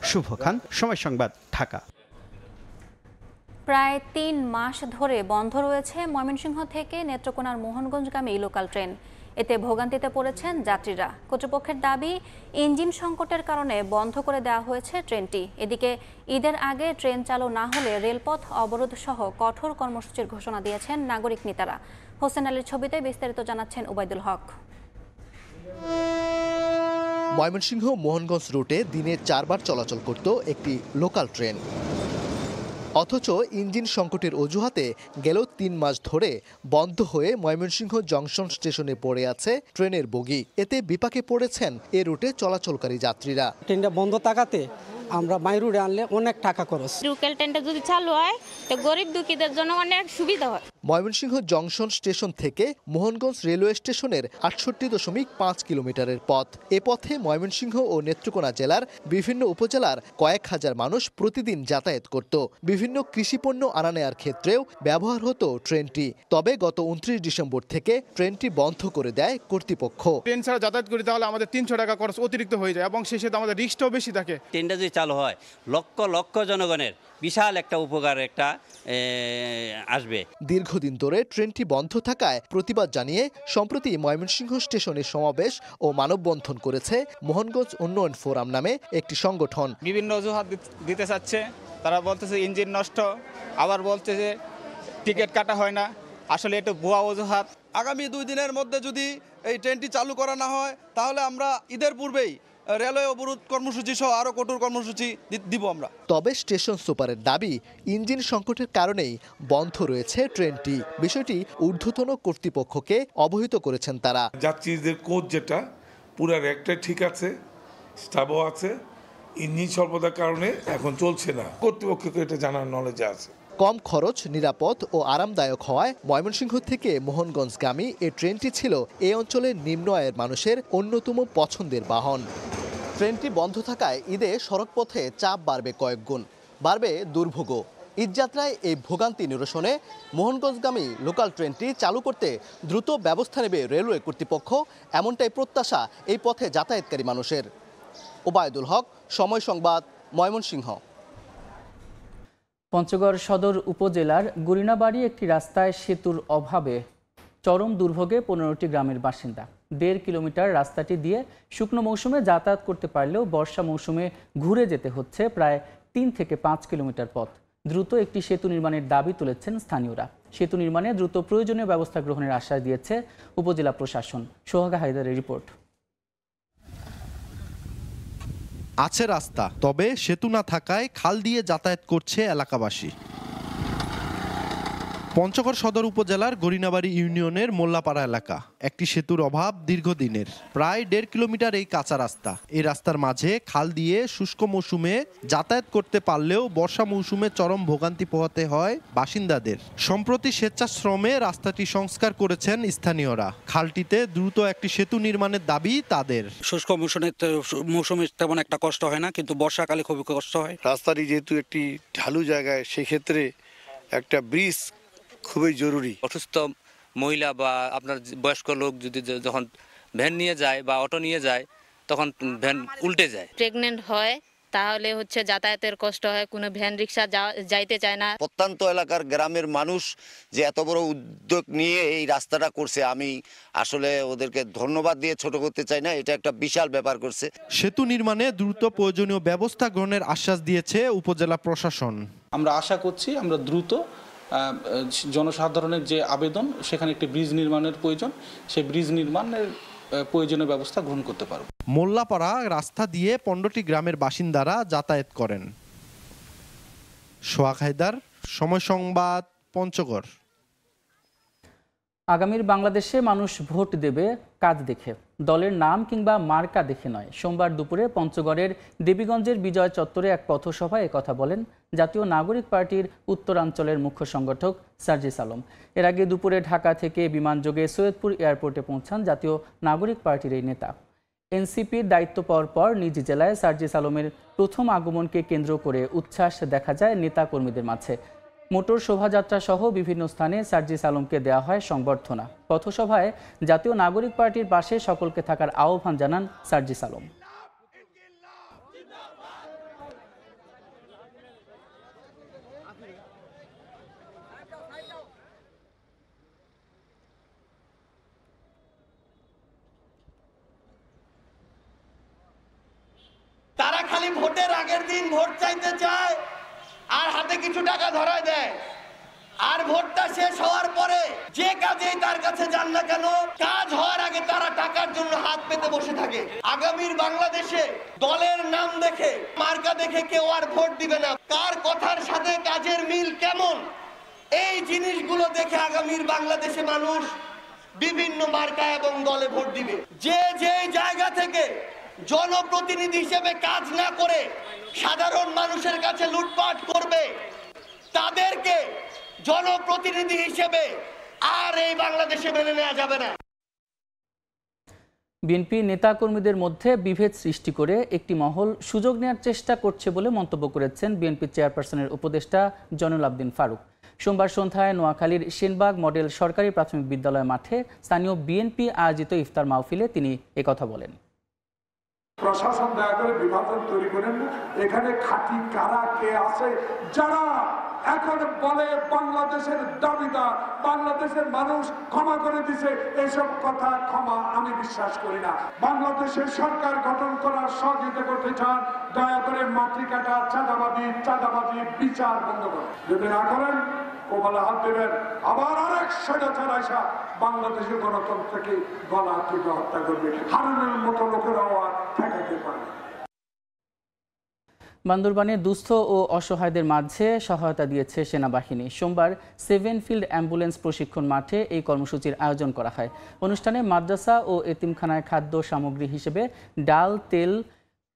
শুভ খান, সময় সংবাদ, ঢাকা। প্রায় 3 মাস ধরে বন্ধ রয়েছে ময়মনসিংহ থেকে নেত্রকোনার মোহনগঞ্জগামী লোকাল ট্রেন। এতে ভোগান্তিতে পড়েছেন যাত্রীরা। কর্তৃপক্ষের দাবি, ইঞ্জিন সংকটের কারণে বন্ধ করে দেওয়া হয়েছে ট্রেনটি। এদিকে ঈদের আগে ট্রেন চালু না হলে রেলপথ অবরোধ সহ কঠোর কর্মসূচির ঘোষণা দিয়েছেন নাগরিক নেতারা। হোসেন আলীর ছবিতে বিস্তারিত জানাচ্ছেন ওবায়দুল হক। ময়মনসিংহ মোহনগঞ্জ রুটে দিনে 4 বার চলাচল করত একটি লোকাল ট্রেন। অথচ ইঞ্জিন সংকটের অজুহাতে গেল ৩ মাস ধরে বন্ধ হয়ে ময়মনসিংহ জংশন স্টেশনে পড়ে আছে ট্রেনের বগি। এতে বিপাকে পড়েছেন এ রুটে চলাচলকারী যাত্রীরা। ট্রেনটা বন্ধ থাকাতে আমরা বাই রুটে আনলে অনেক টাকা খরচ। লোকাল ট্রেনটা যদি চালু হয় তো গরিব দুঃখীদের জন্য অনেক সুবিধা হয়। ময়মনসিংহ জংশন স্টেশন থেকে মোহনগঞ্জ রেলওয়ে স্টেশনের ৬৮.৫ কিলোমিটারের পথ। এ পথে ময়মনসিংহ ও নেত্রকোনা জেলার বিভিন্ন উপজেলার কয়েক হাজার মানুষ প্রতিদিন যাতায়াত করত। বিভিন্ন কৃষিপণ্য আনা নেয়ার ক্ষেত্রেও ব্যবহার হতো ট্রেনটি। তবে গত ২৯ ডিসেম্বর থেকে ট্রেনটি বন্ধ করে দেয় কর্তৃপক্ষ। ট্রেন ছাড়া যাতায়াত করি তাহলে আমাদের ৩০০ টাকা খরচ অতিরিক্ত হয়ে যায় এবং শেষে আমাদের রিস্কটাও বেশি থাকে। ট্রেনটা যদি চালু হয় লক্ষ লক্ষ জনগণের বিশাল একটা উপকার আসবে। দীর্ঘদিন ধরে ট্রেনটি বন্ধ থাকায় প্রতিবাদ জানিয়ে সম্প্রতি ময়মনসিংহ স্টেশনে সমাবেশ ও মানববন্ধন করেছে মোহনগঞ্জ উন্নয়ন ফোরাম নামে একটি সংগঠন। বিভিন্ন অজুহাত দিতে চাচ্ছে, তারা বলতেছে ইঞ্জিন নষ্ট, আবার বলতেছে টিকিট কাটা হয় না। আসলে এটা ভুয়া অজুহাত। আগামী 2 দিনের মধ্যে যদি এই ট্রেনটি চালু করা না হয় তাহলে আমরা ঈদের পূর্বেই রেলওয়ে অবরোধ কর্মসূচি সহ আরও কঠোর কর্মসূচি দিব আমরা। তবে স্টেশন সুপারের দাবি, ইঞ্জিন সংকটের কারণেই বন্ধ রয়েছে ট্রেনটি। বিষয়টি ঊর্ধ্বতন কর্তৃপক্ষকে অবহিত করেছেন তারা। যাত্রীদের কোচ যেটা পুরো রেকটা ঠিক আছে, স্টাফও আছে, ইঞ্জিন স্বল্পতার কারণে এখন চলছে না। কর্তৃপক্ষকে এটা জানার নলেজে আছে। কম খরচ, নিরাপদ ও আরামদায়ক হওয়ায় ময়মনসিংহ থেকে মোহনগঞ্জগামী এই ট্রেনটি ছিল এই অঞ্চলের নিম্ন আয়ের মানুষের অন্যতম পছন্দের বাহন। ট্রেনটি বন্ধ থাকায় ঈদে সড়কপথে চাপ বাড়বে কয়েক গুণ, বাড়বে দুর্ভোগও। ঈদযাত্রায় এই ভোগান্তি নিরসনে মোহনগঞ্জগামী লোকাল ট্রেনটি চালু করতে দ্রুত ব্যবস্থা নেবে রেলওয়ে কর্তৃপক্ষ, এমনটাই প্রত্যাশা এই পথে যাতায়াতকারী মানুষের। ওবায়দুল হক, সময় সংবাদ, ময়মনসিংহ। পঞ্চগড় সদর উপজেলার গুরিনাবাড়ি একটি রাস্তায় সেতুর অভাবে চরম দুর্ভোগে 15টি গ্রামের বাসিন্দা। 1.5 কিলোমিটার রাস্তাটি দিয়ে শুকনো মৌসুমে যাতায়াত করতে পারলেও বর্ষা মৌসুমে ঘুরে যেতে হচ্ছে প্রায় 3 থেকে 5 কিলোমিটার পথ। দ্রুত একটি সেতু নির্মাণের দাবি তুলেছেন স্থানীয়রা। সেতু নির্মাণে দ্রুত প্রয়োজনীয় ব্যবস্থা গ্রহণের আশ্বাস দিয়েছে উপজেলা প্রশাসন। সোহাগা হায়দারের রিপোর্ট। আছে রাস্তা, তবে সেতু না থাকায় খাল দিয়ে যাতায়াত করছে এলাকাবাসী। পঞ্চগড় সদর উপজেলার গরিনাবাড়ি ইউনিয়নের মোল্লাপাড়া এলাকা। একটি সেতুর অভাব দীর্ঘদিনের। প্রায় 1.5 কিলোমিটার এই কাঁচা রাস্তা। এই রাস্তার মাঝে খাল দিয়ে শুষ্ক মৌসুমে যাতায়াত করতে পারলেও বর্ষা মৌসুমে চরম ভোগান্তি পোহাতে হয় বাসিন্দাদের। সম্প্রতি স্বেচ্ছাশ্রমে রাস্তাটি সংস্কার করেছেন স্থানীয়রা। খালটিতে দ্রুত একটি সেতু নির্মাণের দাবি তাদের। শুষ্ক মৌসুমে তেমন একটা কষ্ট হয় না, কিন্তু বর্ষাকালে খুবই কষ্ট হয়। রাস্তাটি যেহেতু একটি ঢালু জায়গায়, সেক্ষেত্রে একটা ব্রিজ খুবই জরুরি। অসুস্থ মহিলা বা আপনার বয়স্ক লোক যদি যখন ভ্যান নিয়ে যায় বা অটো নিয়ে যায় তখন ভ্যান উল্টে যায়। প্রেগনেন্ট হয় তাহলে যাতায়াতের কষ্ট হয়, কোনো ভ্যান রিক্সা যাইতে চায় না। প্রত্যন্ত এলাকার গ্রামের মানুষ যে এত বড় উদ্যোগ নিয়ে এই রাস্তাটা করছে, আমি আসলে ওদেরকে ধন্যবাদ দিয়ে ছোট করতে চাই না। এটা একটা বিশাল ব্যাপার করছে। সেতু নির্মাণে দ্রুত প্রয়োজনীয় ব্যবস্থা গ্রহণের আশ্বাস দিয়েছে উপজেলা প্রশাসন। আমরা আশা করছি আমরা দ্রুত জনসাধারণের যে আবেদন, সেখানে একটি ব্রিজ নির্মাণের প্রয়োজন, সেই ব্রিজ নির্মাণের প্রয়োজনীয় ব্যবস্থা গ্রহণ করতে পারব। মোল্লাপাড়া রাস্তা দিয়ে 15টি গ্রামের বাসিন্দারা যাতায়াত করেন। সোহাগ হায়দার, সময় সংবাদ, পঞ্চগড়। আগামীর বাংলাদেশে মানুষ ভোট দেবে কাজ দেখে, দলের নাম কিংবা মার্কা দেখে নয়। সোমবার দুপুরে পঞ্চগড়ের দেবীগঞ্জের বিজয় চত্বরে এক পথসভায় একথা বলেন জাতীয় নাগরিক পার্টির উত্তরাঞ্চলের মুখ্য সংগঠক সার্জিস আলম। এর আগে দুপুরে ঢাকা থেকে বিমানযোগে সৈয়দপুর এয়ারপোর্টে পৌঁছান জাতীয় নাগরিক পার্টির এই নেতা। এনসিপির দায়িত্ব পাওয়ার পর নিজ জেলায় সার্জিস আলমের প্রথম আগমনকে কেন্দ্র করে উচ্ছ্বাস দেখা যায় নেতা কর্মীদের মাঝে। মোটর শোভাযাত্রা সহ বিভিন্ন স্থানে সার্জিস আলমকে দেওয়া হয় সংবর্ধনা। পথসভায় জাতীয় নাগরিক পার্টির পাশে সকলকে থাকার আহ্বান জানান সার্জিস আলম। তারা খালি ভোটের আগের দিন ভোট চাইতে চায় আর হাতে কিছু টাকা ধরায় দেয়, আর ভোটটা শেষ হওয়ার পরে যে কাজেই তার কাছে যান না কেন, কাজ হওয়ার আগে তারা টাকার জন্য হাত পেতে বসে থাকে। আগামীর বাংলাদেশে দলের নাম দেখে, মার্কা দেখে কেউ আর ভোট দিবে না। কার কথার সাথে কাজের মিল কেমন, এই জিনিসগুলো দেখে আগামীর বাংলাদেশে মানুষ বিভিন্ন মার্কা এবং দলে ভোট দিবে। যে জায়গা থেকে জনপ্রতিনিধি হিসেবে কাজ না করে সাধারণ মানুষের কাছে লুটপাট করবে, তাদেরকে জনপ্রতিনিধি হিসেবে আর এই বাংলাদেশে মেনে নেওয়া যাবে না। বিএনপি নেতাকর্মীদের মধ্যে বিভেদ সৃষ্টি করে একটি মহল সুযোগ নেওয়ার চেষ্টা করছে বলে মন্তব্য করেছেন বিএনপি চেয়ারপারসনের উপদেষ্টা জয়নুল আবদিন ফারুক। সোমবার সন্ধ্যায় নোয়াখালীর সেনবাগ মডেল সরকারি প্রাথমিক বিদ্যালয় মাঠে স্থানীয় বিএনপি আয়োজিত ইফতার মাহফিলে তিনি একথা বলেন। প্রশাসন দয়া করে বিভাজন তৈরি করেন না। এখানে খাঁটি কারা কে আছে, যারা এখন বলে বাংলাদেশের দাবিদার, বাংলাদেশের মানুষ ক্ষমা করে দিছে, এসব কথা ক্ষমা আমি বিশ্বাস করি না। বাংলাদেশের সরকার গঠন করার সহযোগিতা করতে চান, দয়া করে মাটি কাটা চাঁদাবাজি বিচার বন্ধ করেন। যদি না করেন কপালে হাত দেবেন, আবার আরেক স্বৈরাচার আইসা বাংলাদেশের গণতন্ত্রকে গলা টিপে হত্যা করবে। হারুনের মতো লোকেরাও আর ঠেকাতে পারে। বান্দরবানে দুস্থ ও অসহায়দের মাঝে সহায়তা দিয়েছে সেনাবাহিনী। সোমবার 7 ফিল্ড অ্যাম্বুলেন্স প্রশিক্ষণ মাঠে এই কর্মসূচির আয়োজন করা হয়। অনুষ্ঠানে মাদ্রাসা ও এতিমখানায় খাদ্য সামগ্রী হিসেবে ডাল, তেল,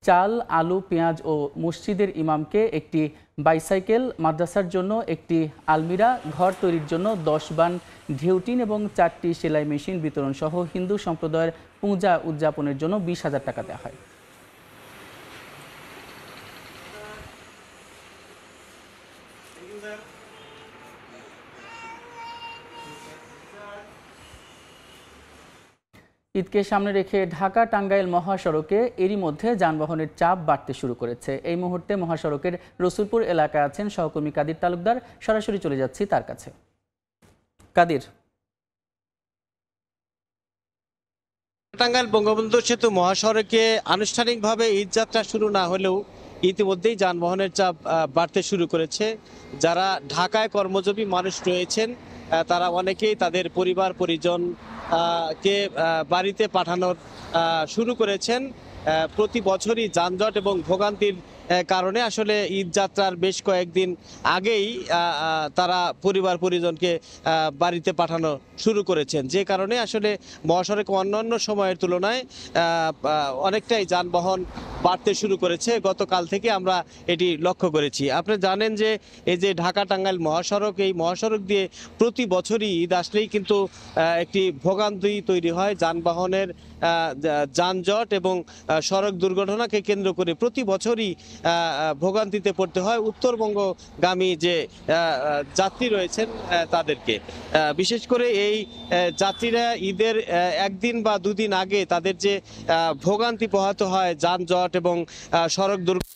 চাল, আলু, পেঁয়াজ ও মসজিদের ইমামকে একটি বাইসাইকেল, মাদ্রাসার জন্য একটি আলমিরা, ঘর তৈরির জন্য 10 বান ঢেউটিন এবং 4টি সেলাই মেশিন বিতরণ সহ হিন্দু সম্প্রদায়ের পূজা উদযাপনের জন্য 20,000 টাকা দেওয়া হয়। ঈদকে সামনে রেখে ঢাকা টাঙ্গাইল মহাসড়কে এরই মধ্যে যানবাহনের চাপ বাড়তে শুরু করেছে। এই মুহূর্তে মহাসড়কের রসুলপুর এলাকায় আছেন সহকর্মী কাদির তালুকদার। সরাসরি চলে যাচ্ছি তার কাছে। কাদির, টাঙ্গাইল বঙ্গবন্ধু সেতু মহাসড়কে আনুষ্ঠানিকভাবে ঈদযাত্রা শুরু না হলেও ইতিমধ্যেই যানবাহনের চাপ বাড়তে শুরু করেছে। যারা ঢাকায় কর্মজীবী মানুষ রয়েছেন তারা অনেকেই তাদের পরিবার পরিজন কে বাড়িতে পাঠানোর শুরু করেছেন। প্রতি বছরই যানজট এবং ভোগান্তির কারণে আসলে ঈদ যাত্রার বেশ কয়েকদিন আগেই তারা পরিবার পরিজনকে বাড়িতে পাঠানো শুরু করেছেন, যে কারণে আসলে মহাসড়কে অন্যান্য সময়ের তুলনায় অনেকটাই যানবাহন বাড়তে শুরু করেছে। গতকাল থেকে আমরা এটি লক্ষ্য করেছি। আপনি জানেন যে এই যে ঢাকা টাঙ্গাইল মহাসড়ক, এই মহাসড়ক দিয়ে প্রতি বছরই ঈদ আসলেই কিন্তু একটি ভোগান্তি তৈরি হয়। যানবাহনের যানজট এবং সড়ক দুর্ঘটনাকে কেন্দ্র করে প্রতি বছরই ভোগান্তিতে পড়তে হয় উত্তরবঙ্গগামী যে যাত্রী রয়েছেন তাদেরকে। বিশেষ করে এই যাত্রীরা ঈদের একদিন বা দুদিন আগে তাদের যে ভোগান্তি পোহাতে হয় যানজট এবং সড়ক দুর্ঘটনা,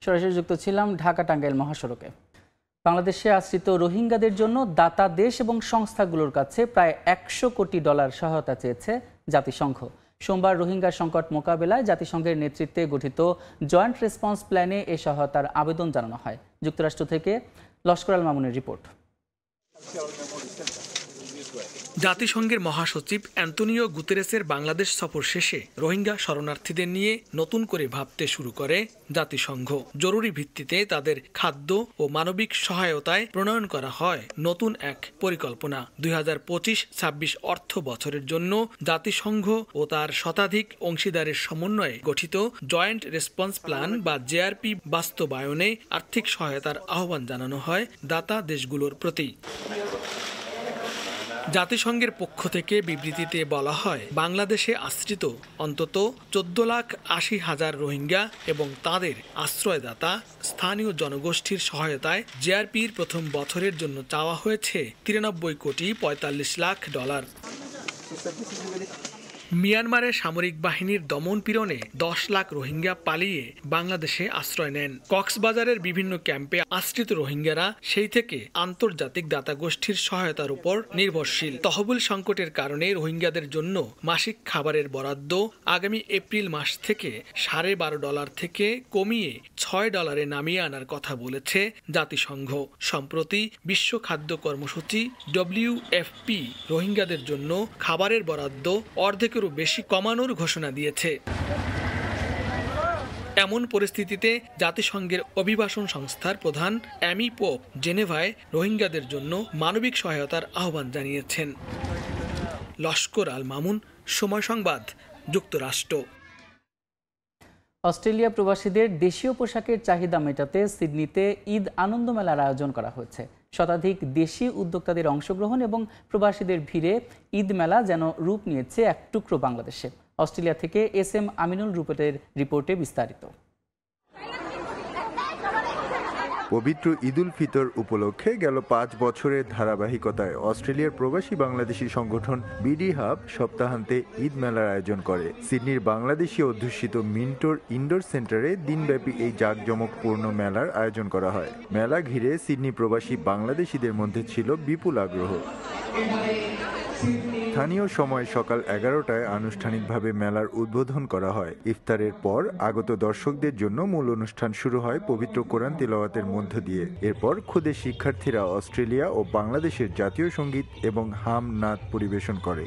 সরাসরি যুক্ত ছিলাম ঢাকা টাঙ্গাইল মহাসড়কে। বাংলাদেশে আশ্রিত রোহিঙ্গাদের জন্য দাতা দেশ এবং সংস্থাগুলোর কাছে প্রায় $100 কোটি সহায়তা চেয়েছে জাতিসংঘ। সোমবার রোহিঙ্গা সংকট মোকাবেলায় জাতিসংঘের নেতৃত্বে গঠিত জয়েন্ট রেসপন্স প্ল্যানে এ সহায়তার আবেদন জানানো হয়। যুক্তরাষ্ট্র থেকে লস্কর আল মামুনের রিপোর্ট। জাতিসংঘের মহাসচিব অ্যান্তোনিও গুতেরেসের বাংলাদেশ সফর শেষে রোহিঙ্গা শরণার্থীদের নিয়ে নতুন করে ভাবতে শুরু করে জাতিসংঘ। জরুরি ভিত্তিতে তাদের খাদ্য ও মানবিক সহায়তায় প্রণয়ন করা হয় নতুন এক পরিকল্পনা। 2025-26 অর্থ বছরের জন্য জাতিসংঘ ও তার শতাধিক অংশীদারের সমন্বয়ে গঠিত জয়েন্ট রেসপন্স প্ল্যান বা জেআরপি বাস্তবায়নে আর্থিক সহায়তার আহ্বান জানানো হয় দাতা দেশগুলোর প্রতি। জাতিসংঘের পক্ষ থেকে বিবৃতিতে বলা হয়, বাংলাদেশে আশ্রিত অন্তত 14,80,000 রোহিঙ্গা এবং তাদের আশ্রয়দাতা স্থানীয় জনগোষ্ঠীর সহায়তায় জেআরপির প্রথম বছরের জন্য চাওয়া হয়েছে $93.45 কোটি। মিয়ানমারের সামরিক বাহিনীর দমন পীড়নে 10 লাখ রোহিঙ্গা পালিয়ে বাংলাদেশে আশ্রয় নেন। কক্সবাজারের বিভিন্ন ক্যাম্পে আশ্রিত রোহিঙ্গারা সেই থেকে আন্তর্জাতিক দাতা গোষ্ঠীর সহায়তার উপর নির্ভরশীল। তহবিল সংকটের কারণে রোহিঙ্গাদের জন্য মাসিক খাবারের বরাদ্দ আগামী এপ্রিল মাস থেকে $12.5 থেকে কমিয়ে $6 নামিয়ে আনার কথা বলেছে জাতিসংঘ। সম্প্রতি বিশ্ব খাদ্য কর্মসূচি WFP রোহিঙ্গাদের জন্য খাবারের বরাদ্দ অর্ধেকেরও বেশি কমানোর ঘোষণা দিয়েছে। এমন পরিস্থিতিতে জাতিসংঘের অভিবাসন সংস্থার প্রধান অ্যামি পোপ জেনেভায় রোহিঙ্গাদের জন্য মানবিক সহায়তার আহ্বান জানিয়েছেন। লস্কর আল মামুন, সময় সংবাদ, যুক্তরাষ্ট্র। অস্ট্রেলিয়া প্রবাসীদের দেশীয় পোশাকের চাহিদা মেটাতে সিডনিতে ঈদ আনন্দ মেলার আয়োজন করা হয়েছে। শতাধিক দেশি উদ্যোক্তাদের অংশগ্রহণ এবং প্রবাসীদের ভিড়ে ঈদ মেলা যেন রূপ নিয়েছে এক টুকরো বাংলাদেশে। অস্ট্রেলিয়া থেকে SM আমিনুল রূপের রিপোর্টে বিস্তারিত। পবিত্র ঈদুল ফিতর উপলক্ষে গেল 5 বছরের ধারাবাহিকতায় অস্ট্রেলিয়ার প্রবাসী বাংলাদেশি সংগঠন বিডি হাব সপ্তাহান্তে ঈদ মেলার আয়োজন করে। সিডনির বাংলাদেশি অধ্যুষিত মিন্টোর ইনডোর সেন্টারে দিনব্যাপী এই জাঁকজমকপূর্ণ মেলার আয়োজন করা হয়। মেলা ঘিরে সিডনি প্রবাসী বাংলাদেশিদের মধ্যে ছিল বিপুল আগ্রহ। স্থানীয় সময় সকাল 11টায় আনুষ্ঠানিকভাবে মেলার উদ্বোধন করা হয়। ইফতারের পর আগত দর্শকদের জন্য মূল অনুষ্ঠান শুরু হয় পবিত্র কোরআন তিলাওয়াতের মধ্য দিয়ে। এরপর ক্ষুদে শিক্ষার্থীরা অস্ট্রেলিয়া ও বাংলাদেশের জাতীয় সঙ্গীত এবং হাম নাত পরিবেশন করে।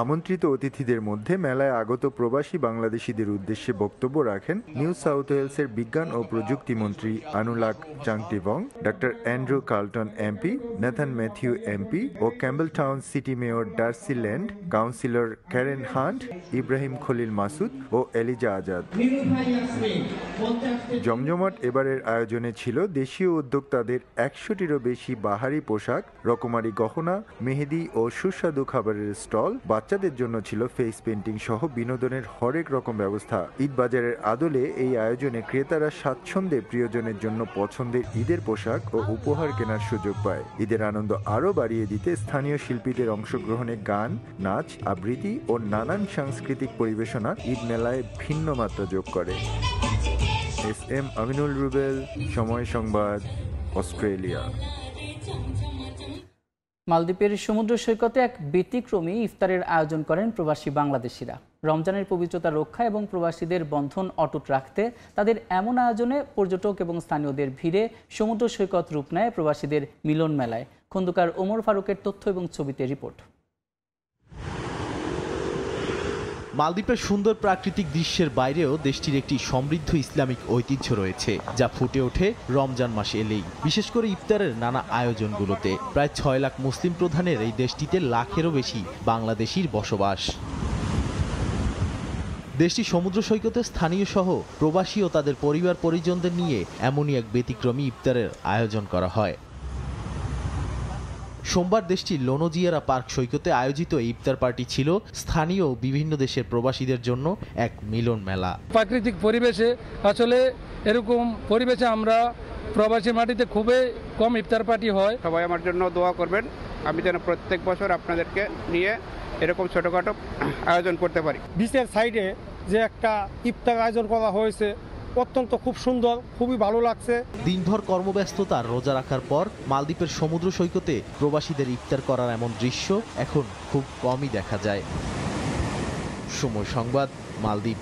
আমন্ত্রিত অতিথিদের মধ্যে মেলায় আগত প্রবাসী বাংলাদেশিদের উদ্দেশ্যে বক্তব্য রাখেন নিউ সাউথ ওয়েলসের বিজ্ঞান ও প্রযুক্তি মন্ত্রী Anoulack Chanthivong, doctor Andrew Charlton MP, Nathan Matthew MP ও Campbelltown city mayor Darcy Lound, councillor Karen Hunt, Ibrahim Khalil Masud ও এলিজা আজাদ। জমজমাট এবারের আয়োজনে ছিল দেশীয় উদ্যোক্তাদের 100টিরও বেশি বাহারি পোশাক, রকমারি গহনা, মেহেদি ও সুস্বাদু খাবারের স্টল। বাচ্চাদের জন্য ছিল ফেস পেন্টিং সহ বিনোদনের হরেক রকম ব্যবস্থা। ঈদ বাজারের আদলে এই আয়োজনে ক্রেতারা স্বাচ্ছন্দ্যে প্রিয়জনের জন্য পছন্দের ঈদের পোশাক ও উপহার কেনার সুযোগ পায়। ঈদের আনন্দ আরও বাড়িয়ে দিতে স্থানীয় শিল্পীদের অংশগ্রহণে গান, নাচ, আবৃত্তি ও নানান সাংস্কৃতিক পরিবেশনা ঈদ মেলায় ভিন্ন মাত্রা যোগ করে। SM আমিনুল রুবেল, সময় সংবাদ, অস্ট্রেলিয়া। মালদ্বীপের সমুদ্র সৈকতে এক ব্যতিক্রমী ইফতারের আয়োজন করেন প্রবাসী বাংলাদেশিরা। রমজানের পবিত্রতা রক্ষা এবং প্রবাসীদের বন্ধন অটুট রাখতে তাদের এমন আয়োজনে পর্যটক এবং স্থানীয়দের ভিড়ে সমুদ্র সৈকত রূপ নেয় প্রবাসীদের মিলন মেলায়। খন্দকার ওমর ফারুকের তথ্য এবং ছবিতে রিপোর্ট। মালদ্বীপের সুন্দর প্রাকৃতিক দৃশ্যের বাইরেও দেশটির একটি সমৃদ্ধ ইসলামিক ঐতিহ্য রয়েছে, যা ফুটে ওঠে রমজান মাস এলেই, বিশেষ করে ইফতারের নানা আয়োজনগুলোতে। প্রায় 6 লাখ মুসলিম প্রধানের এই দেশটিতে লাখেরও বেশি বাংলাদেশির বসবাস। দেশটি সমুদ্র সৈকতে স্থানীয় সহ প্রবাসী ও তাদের পরিবার পরিজনদের নিয়ে এমনই এক ব্যতিক্রমী ইফতারের আয়োজন করা হয়। সোমবার দেশটির লোনোজিয়ারা পার্ক সৈকতে আয়োজিত ইফতার পার্টি ছিল স্থানীয় বিভিন্ন দেশের প্রবাসীদের জন্য এক মিলন মেলা। প্রাকৃতিক পরিবেশে আসলে এরকম পরিবেশে আমরা প্রবাসী মাটিতে খুবই কম ইফতার পার্টি হয়। সবাই আমার জন্য দোয়া করবেন, আমি যেন প্রত্যেক বছর আপনাদেরকে নিয়ে এরকম ছোটখাটো আয়োজন করতে পারি। বিচের সাইডে যে একটা ইফতার আয়োজন করা হয়েছে অত্যন্ত খুব সুন্দর, খুবই ভালো লাগছে। দিনভর কর্মব্যস্ততার রোজা রাখার পর মালদ্বীপের সমুদ্র সৈকতে প্রবাসীদের ইফতার করার এমন দৃশ্য এখন খুব কমই দেখা যায়। সময় সংবাদ, মালদ্বীপ।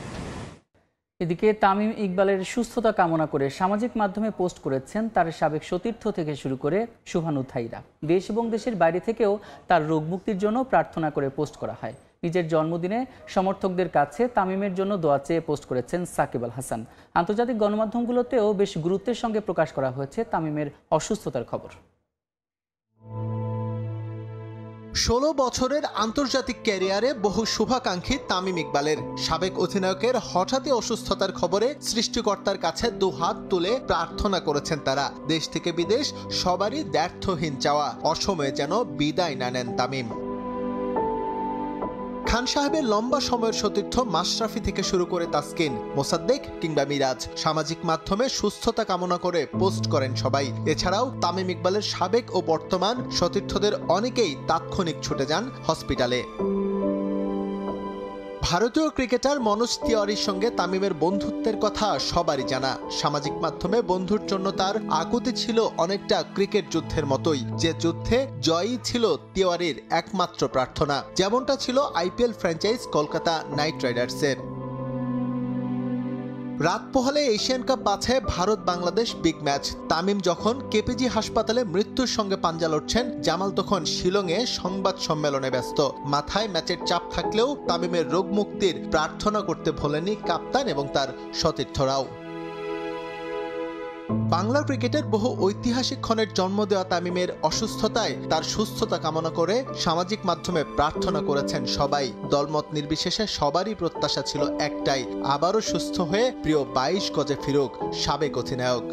এদিকে তামিম ইকবালের সুস্থতা কামনা করে সামাজিক মাধ্যমে পোস্ট করেছেন তার সাবেক সতীর্থ থেকে শুরু করে শুভানুধ্যায়ীরা। দেশ এবং দেশের বাইরে থেকেও তার রোগ মুক্তির জন্য প্রার্থনা করে পোস্ট করা হয়। নিজের জন্মদিনে সমর্থকদের কাছে তামিমের জন্য দোয়া চেয়ে পোস্ট করেছেন সাকিব আল হাসান। আন্তর্জাতিক গণমাধ্যমগুলোতেও বেশ গুরুত্বের সঙ্গে প্রকাশ করা হয়েছে তামিমের অসুস্থতার খবর। 16 বছরের আন্তর্জাতিক ক্যারিয়ারে বহু শুভাকাঙ্ক্ষী তামিম ইকবালের সাবেক অধিনায়কের হঠাৎই অসুস্থতার খবরে সৃষ্টিকর্তার কাছে দুহাত তুলে প্রার্থনা করেছেন তারা। দেশ থেকে বিদেশ সবারই দ্ব্যর্থহীন চাওয়া, অসময়ে যেন বিদায় না নেন তামিম। খান সাহেবের লম্বা সময়ের সতীর্থ মাশরাফি থেকে শুরু করে তাসকিন, মোসাদ্দেক কিংবা মিরাজ সামাজিক মাধ্যমে সুস্থতা কামনা করে পোস্ট করেন সবাই। এছাড়াও তামিম ইকবালের সাবেক ও বর্তমান সতীর্থদের অনেকেই তাৎক্ষণিক ছুটে যান হসপিটালে। ভারতীয় ক্রিকেটার মনোজ তিওয়ারির সঙ্গে তামিমের বন্ধুত্বের কথা সবারই জানা। সামাজিক মাধ্যমে বন্ধুর জন্য তার আকুতি ছিল অনেকটা ক্রিকেট যুদ্ধের মতোই, যে যুদ্ধে জয়ই ছিল তিওয়ারির একমাত্র প্রার্থনা, যেমনটা ছিল আইপিএল ফ্র্যাঞ্চাইজ কলকাতা নাইট রাইডার্সের। রাত পোহালে এশিয়ান কাপ বাছায় ভারত বাংলাদেশ বিগ ম্যাচ। তামিম যখন কেপিজি হাসপাতালে মৃত্যুর সঙ্গে পাঞ্জা লড়ছেন, জামাল তখন শিলংয়ে সংবাদ সম্মেলনে ব্যস্ত। মাথায় ম্যাচের চাপ থাকলেও তামিমের রোগ মুক্তির প্রার্থনা করতে ভোলেনি কাপ্তান এবং তার সতীর্থরাও। বাংলা ক্রিকেটের বহু ঐতিহাসিক ক্ষণের জন্ম দেওয়া তামিমের অসুস্থতায় তার সুস্থতা কামনা করে সামাজিক মাধ্যমে প্রার্থনা করেছেন সবাই। দলমত নির্বিশেষে সবারই প্রত্যাশা ছিল একটাই, আবারও সুস্থ হয়ে প্রিয় 22 গজে ফিরুক সাবেক অধিনায়ক।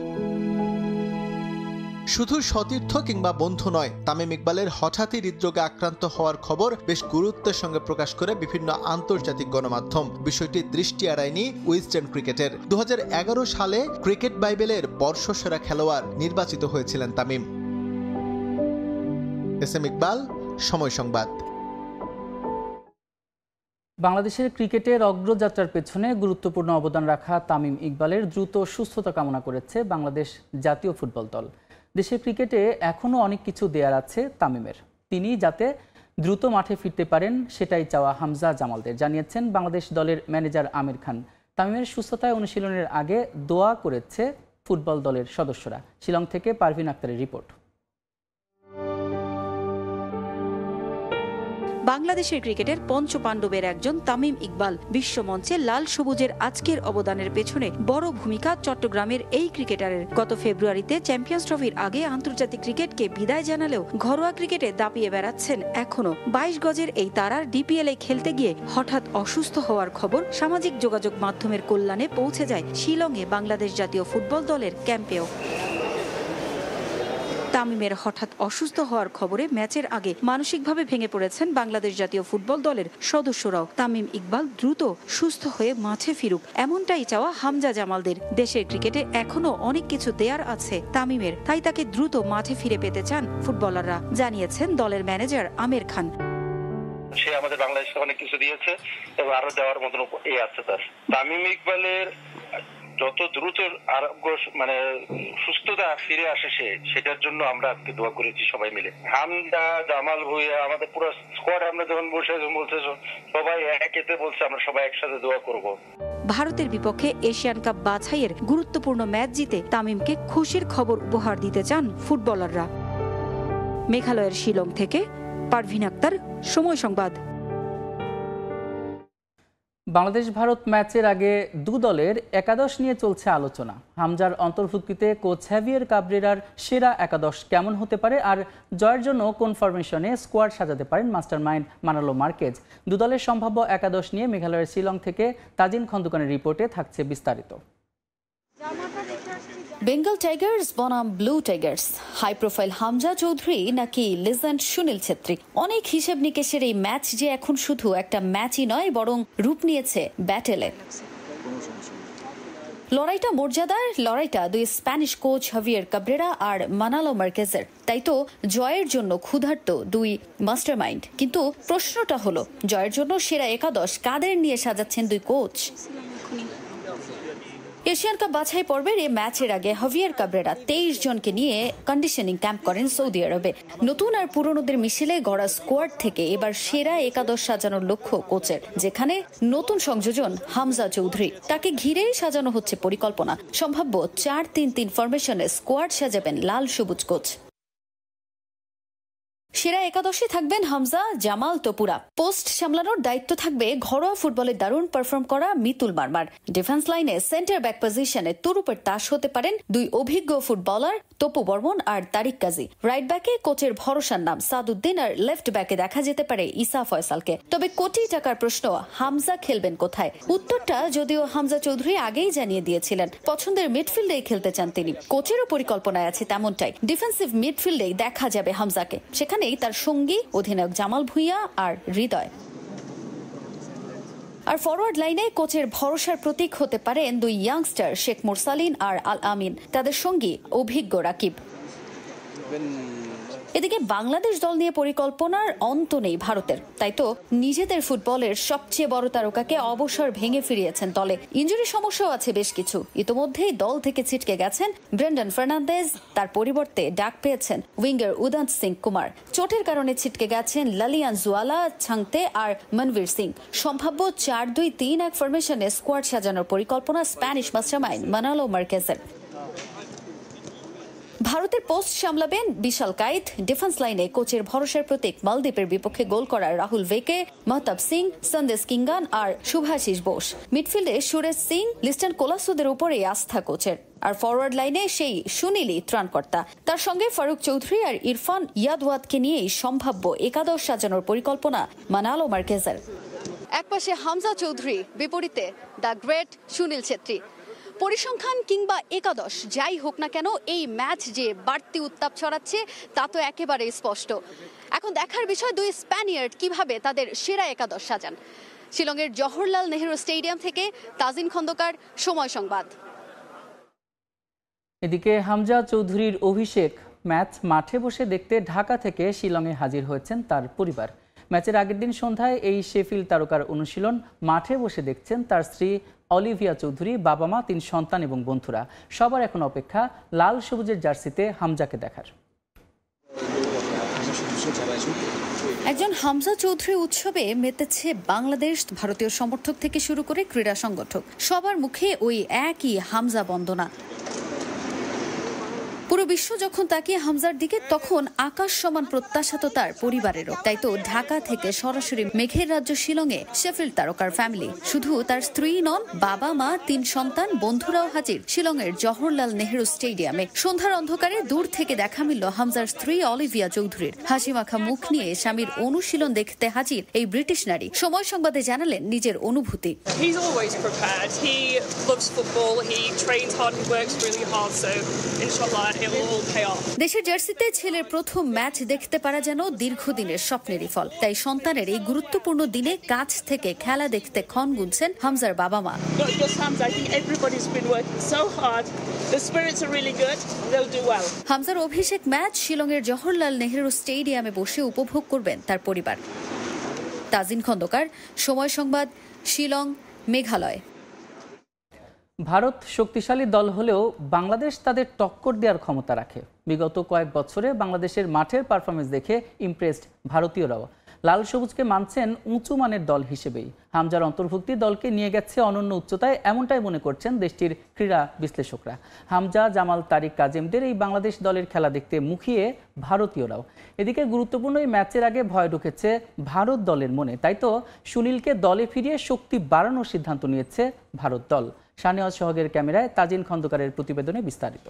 শুধু সতীর্থ কিংবা বন্ধু নয়, তামিম ইকবালের হঠাৎই হৃদরোগে আক্রান্ত হওয়ার খবর বেশ গুরুত্বের সঙ্গে প্রকাশ করে বিভিন্ন আন্তর্জাতিক গণমাধ্যম। বিষয়টি দৃষ্টি এড়ায়নি ওয়েস্টার্ন ক্রিকেটের। 2011 সালে ক্রিকেট বাইবেলের বর্ষসেরা খেলোয়াড় নির্বাচিত হয়েছিলেন তামিম। এস.এম. ইকবাল, সময় সংবাদ। বাংলাদেশের ক্রিকেটের অগ্রযাত্রার পেছনে গুরুত্বপূর্ণ অবদান রাখা তামিম ইকবালের দ্রুত সুস্থতা কামনা করেছে বাংলাদেশ জাতীয় ফুটবল দল। দেশের ক্রিকেটে এখনও অনেক কিছু দেয়ার আছে তামিমের। তিনি যাতে দ্রুত মাঠে ফিরতে পারেন সেটাই চাওয়া হামজা জামালদের, জানিয়েছেন বাংলাদেশ দলের ম্যানেজার আমির খান। তামিমের সুস্থতায় অনুশীলনের আগে দোয়া করেছে ফুটবল দলের সদস্যরা। শিলং থেকে পারভিন আক্তারের রিপোর্ট। বাংলাদেশের ক্রিকেটের পঞ্চপাণ্ডবের একজন তামিম ইকবাল বিশ্বমঞ্চে লাল সবুজের আজকের অবদানের পেছনে বড় ভূমিকা চট্টগ্রামের এই ক্রিকেটারের। গত ফেব্রুয়ারিতে চ্যাম্পিয়ন্স ট্রফির আগে আন্তর্জাতিক ক্রিকেটকে বিদায় জানালেও ঘরোয়া ক্রিকেটে দাপিয়ে বেড়াচ্ছেন এখনো। 22 গজের এই তারার ডিপিএলে খেলতে গিয়ে হঠাৎ অসুস্থ হওয়ার খবর সামাজিক যোগাযোগ মাধ্যমের কল্যাণে পৌঁছে যায় শিলংয়ে বাংলাদেশ জাতীয় ফুটবল দলের ক্যাম্পেও। তামিমের হঠাৎ অসুস্থ হওয়ার খবরে ম্যাচের আগে মানসিকভাবে ভেঙে পড়েছেন বাংলাদেশ জাতীয় ফুটবল দলের সদস্যরাও। তামিম ইকবাল দ্রুত সুস্থ হয়ে মাঠে ফিরুক, এমনটাই চাওয়া হামজা জামালদের। দেশের ক্রিকেটে এখনো অনেক কিছু দেয়ার আছে তামিমের, তাই তাকে দ্রুত মাঠে ফিরে পেতে চান ফুটবলাররা, জানিয়েছেন দলের ম্যানেজার আমির খান। সে আমাদের বাংলাদেশকে অনেক কিছু দিয়েছে এবং আরো দেওয়ার মতন আছে তার। তামিম ইকবালের যত দ্রুত আরোগ্য সুস্থতা ফিরে আসে সেটার জন্য আমরা আজকে দোয়া করেছি সবাই মিলে। হামদা, জামাল ভুঁইয়া, আমাদের পুরো স্কোয়াড আমরা যখন বলছে সবাই একেতে বলছে আমরা সবাই একসাথে দোয়া করব। ভারতের বিপক্ষে এশিয়ান কাপ বাছাইয়ের গুরুত্বপূর্ণ ম্যাচ জিতে তামিমকে খুশির খবর উপহার দিতে চান ফুটবলাররা। মেঘালয়ের শিলং থেকে পারভিন আক্তার, সময় সংবাদ। বাংলাদেশ ভারত ম্যাচের আগে দু দলের একাদশ নিয়ে চলছে আলোচনা। হামজার অন্তর্ভুক্তিতে কোচ হ্যাভিয়ার কাবরেরার সেরা একাদশ কেমন হতে পারে, আর জয়ের জন্য কোন ফরমেশনে স্কোয়াড সাজাতে পারেন মাস্টার মাইন্ড মানালো মার্কেজ। দু দলের সম্ভাব্য একাদশ নিয়ে মেঘালয়ের শিলং থেকে তাজিন খন্দকানের রিপোর্টে থাকছে বিস্তারিত। বেঙ্গল টাইগার্স বনাম blue tigers, high profile Hamza Chowdhury নাকি লেজেন্ড সুনীল ছেত্রী। অনেক হিসেব নিকেশের এই ম্যাচ যে এখন শুধু একটা ম্যাচই নয়, বরং রূপ নিয়েছে ব্যাটেলে। লড়াইটা মর্যাদার, লড়াইটা দুই স্প্যানিশ কোচ হাভিয়ার কাবরেরা আর মানালো মার্কেজের। তাই তো জয়ের জন্য ক্ষুধার্ত দুই মাস্টারমাইন্ড। কিন্তু প্রশ্নটা হলো, জয়ের জন্য সেরা একাদশ কাদের নিয়ে সাজাচ্ছেন দুই কোচ? এশিয়ান কাপ বাছাই পর্বের এই ম্যাচের আগে হাভিয়ার কাবরেরা 23 জনকে নিয়ে কন্ডিশনিং ক্যাম্প করেন সৌদি আরবে। নতুন আর পুরনোদের মিশেলে গড়া স্কোয়াড থেকে এবার সেরা একাদশ সাজানোর লক্ষ্য কোচের, যেখানে নতুন সংযোজন হামজা চৌধুরী। তাকে ঘিরেই সাজানো হচ্ছে পরিকল্পনা। সম্ভাব্য 4-3-3 ফরমেশনে স্কোয়াড সাজাবেন লাল সবুজ কোচ। সেরা একাদশে থাকবেন হামজা, জামাল, তপুরা। পোস্ট সামলানোর দায়িত্ব থাকবে ঘরোয়া ফুটবলে দারুণ পারফর্ম করা মিতুল মারমার। ডিফেন্স লাইনে সেন্টার ব্যাক পজিশনে তুরুপের তাস হতে পারেন দুই অভিজ্ঞ ফুটবলার তপু বর্মন আর তারিক কাজী। রাইট ব্যাকে কোচের ভরসার নাম সাদউদ্দিন, আর লেফট ব্যাকে দেখা যেতে পারে ইসা ফয়সালকে। তবে কোটি টাকার প্রশ্ন, হামজা খেলবেন কোথায়? উত্তরটা যদিও হামজা চৌধুরী আগেই জানিয়ে দিয়েছিলেন, পছন্দের মিডফিল্ডেই খেলতে চান তিনি। কোচেরও পরিকল্পনায় আছে তেমনটাই। ডিফেন্সিভ মিডফিল্ডেই দেখা যাবে হামজাকে, সেখানেই তার সঙ্গী অধিনায়ক জামাল ভুঁইয়া আর হৃদয়। আর ফরওয়ার্ড লাইনে কোচের ভরসার প্রতীক হতে পারেন দুই ইয়াংস্টার শেখ মুরসালিন আর আল আমিন, তাদের সঙ্গী অভিজ্ঞ রাকিব। এদিকে বাংলাদেশ দল নিয়ে পরিকল্পনার অন্ত নেই ভারতের, তাই তো নিজেদের ফুটবলের সবচেয়ে বড় তারকাকে অবসর ভেঙে ফিরিয়েছেন দলে। ইনজুরি সমস্যাও আছে বেশ কিছু। ইতোমধ্যেই দল থেকে ছিটকে গেছেন ব্রেন্ডন ফার্নান্দেজ, তার পরিবর্তে ডাক পেয়েছেন উইঙ্গার উদন্ত সিং কুমার। চোটের কারণে ছিটকে গেছেন লালিয়ান জুয়ালা, ছাংতে আর মনবীর সিং। সম্ভাব্য 4-2-3-1 ফরমেশনে স্কোয়াড সাজানোর পরিকল্পনা স্প্যানিশ মাস্টারমাইন্ড মানালো মার্কেজের। ভারতের পোস্ট সামলাবেন বিশাল কাইত। ডিফেন্স লাইনে কোচের ভরসার প্রতীক মালদ্বীপের বিপক্ষে গোল করা রাহুল ভেকে, মহতাব সিং, সন্দেশ কিঙ্গান আর শুভাশিস বোস। মিডফিল্ডে সুরেশ সিং, লিস্টন কোলাসুদের উপরে আস্থা কোচের। আর ফরওয়ার্ড লাইনে সেই সুনীলই ত্রাণকর্তা। তার সঙ্গে ফারুক চৌধুরী আর ইরফান ইয়াদওয়াতকে নিয়েই সম্ভাব্য একাদশ সাজানোর পরিকল্পনা মানালো মার্কেজের। একপাশে হামজা চৌধুরী, বিপরীতে দ্য গ্রেট সুনীল ছেত্রী। পরিসংখ্যান কিংবা একাদশ যাই হোক না কেন, এই ম্যাচ যে বাড়তি উত্তাপ ছড়াচ্ছে তা তো একেবারে স্পষ্ট। এখন দেখার বিষয় দুই স্প্যানিয়ার্ড কিভাবে তাদের সেরা একাদশ সাজান। শিলংয়ের জওহরলাল নেহরু স্টেডিয়াম থেকে তাজিন খন্দকার, সময় সংবাদ। এদিকে হামজা চৌধুরীর অভিষেক ম্যাচ মাঠে বসে দেখতে ঢাকা থেকে শিলংয়ে হাজির হয়েছেন তার পরিবার। ম্যাচের আগের দিন সন্ধ্যায় এই শেফিল্ড তারকার অনুশীলন মাঠে বসে দেখছেন তার স্ত্রী অলিভিয়া চৌধুরী, বাবা মা, 3 সন্তান এবং বন্ধুরা। সবার এখন অপেক্ষা লাল সবুজের জার্সিতে হামজাকে দেখার। একজন হামজা চৌধুরী উৎসবে মেতেছে বাংলাদেশ, ভারতীয় সমর্থক থেকে শুরু করে ক্রীড়া সংগঠক। সবার মুখে ওই একই হামজা বন্দনা। পুরো বিশ্ব যখন তাকিয়ে হামজার দিকে, তখন আকাশ সমান প্রত্যাশা তো তার পরিবারেরও। তাই তো ঢাকা থেকে সরাসরি মেঘের রাজ্য শিলংয়ে শেফিল্ড তারকার ফ্যামিলি। শুধু তার স্ত্রী নন, বাবা মা, 3 সন্তান, বন্ধুরাও হাজির শিলংয়ের জওহরলাল নেহরু স্টেডিয়ামে। সন্ধ্যার অন্ধকারে দূর থেকে দেখা মিলল হামজার স্ত্রী অলিভিয়া চৌধুরীর। হাসিমাখা মুখ নিয়ে স্বামীর অনুশীলন দেখতে হাজির এই ব্রিটিশ নারী। সময় সংবাদে জানালেন নিজের অনুভূতি। দেশের জার্সিতে ছেলের প্রথম ম্যাচ দেখতে পারা যেন দীর্ঘদিনের স্বপ্নেরই ফল। তাই সন্তানের এই গুরুত্বপূর্ণ দিনে কাছ থেকে খেলা দেখতে ক্ষণ গুনছেন হামজার বাবা মা। হামজার অভিষেক ম্যাচ শিলংয়ের জওহরলাল নেহরু স্টেডিয়ামে বসে উপভোগ করবেন তার পরিবার। তাজিন খন্দকার, সময় সংবাদ, শিলং, মেঘালয়। ভারত শক্তিশালী দল হলেও বাংলাদেশ তাদের টক্কর দেওয়ার ক্ষমতা রাখে। বিগত কয়েক বছরে বাংলাদেশের মাঠের পারফরমেন্স দেখে ইমপ্রেসড ভারতীয়রাও। লাল সবুজকে মানছেন উঁচু মানের দল হিসেবেই। হামজার অন্তর্ভুক্তি দলকে নিয়ে গেছে অনন্য উচ্চতায়, এমনটাই মনে করছেন দেশটির ক্রীড়া বিশ্লেষকরা। হামজা, জামাল, তারিক, কাজেমদের এই বাংলাদেশ দলের খেলা দেখতে মুখিয়ে ভারতীয়রাও। এদিকে গুরুত্বপূর্ণ এই ম্যাচের আগে ভয় ঢুকেছে ভারত দলের মনে। তাই তো সুনীলকে দলে ফিরিয়ে শক্তি বাড়ানোর সিদ্ধান্ত নিয়েছে ভারত দল। শাহনেওয়াজ সোহাগের ক্যামেরায় তাজিন খন্দকারের প্রতিবেদনে বিস্তারিত।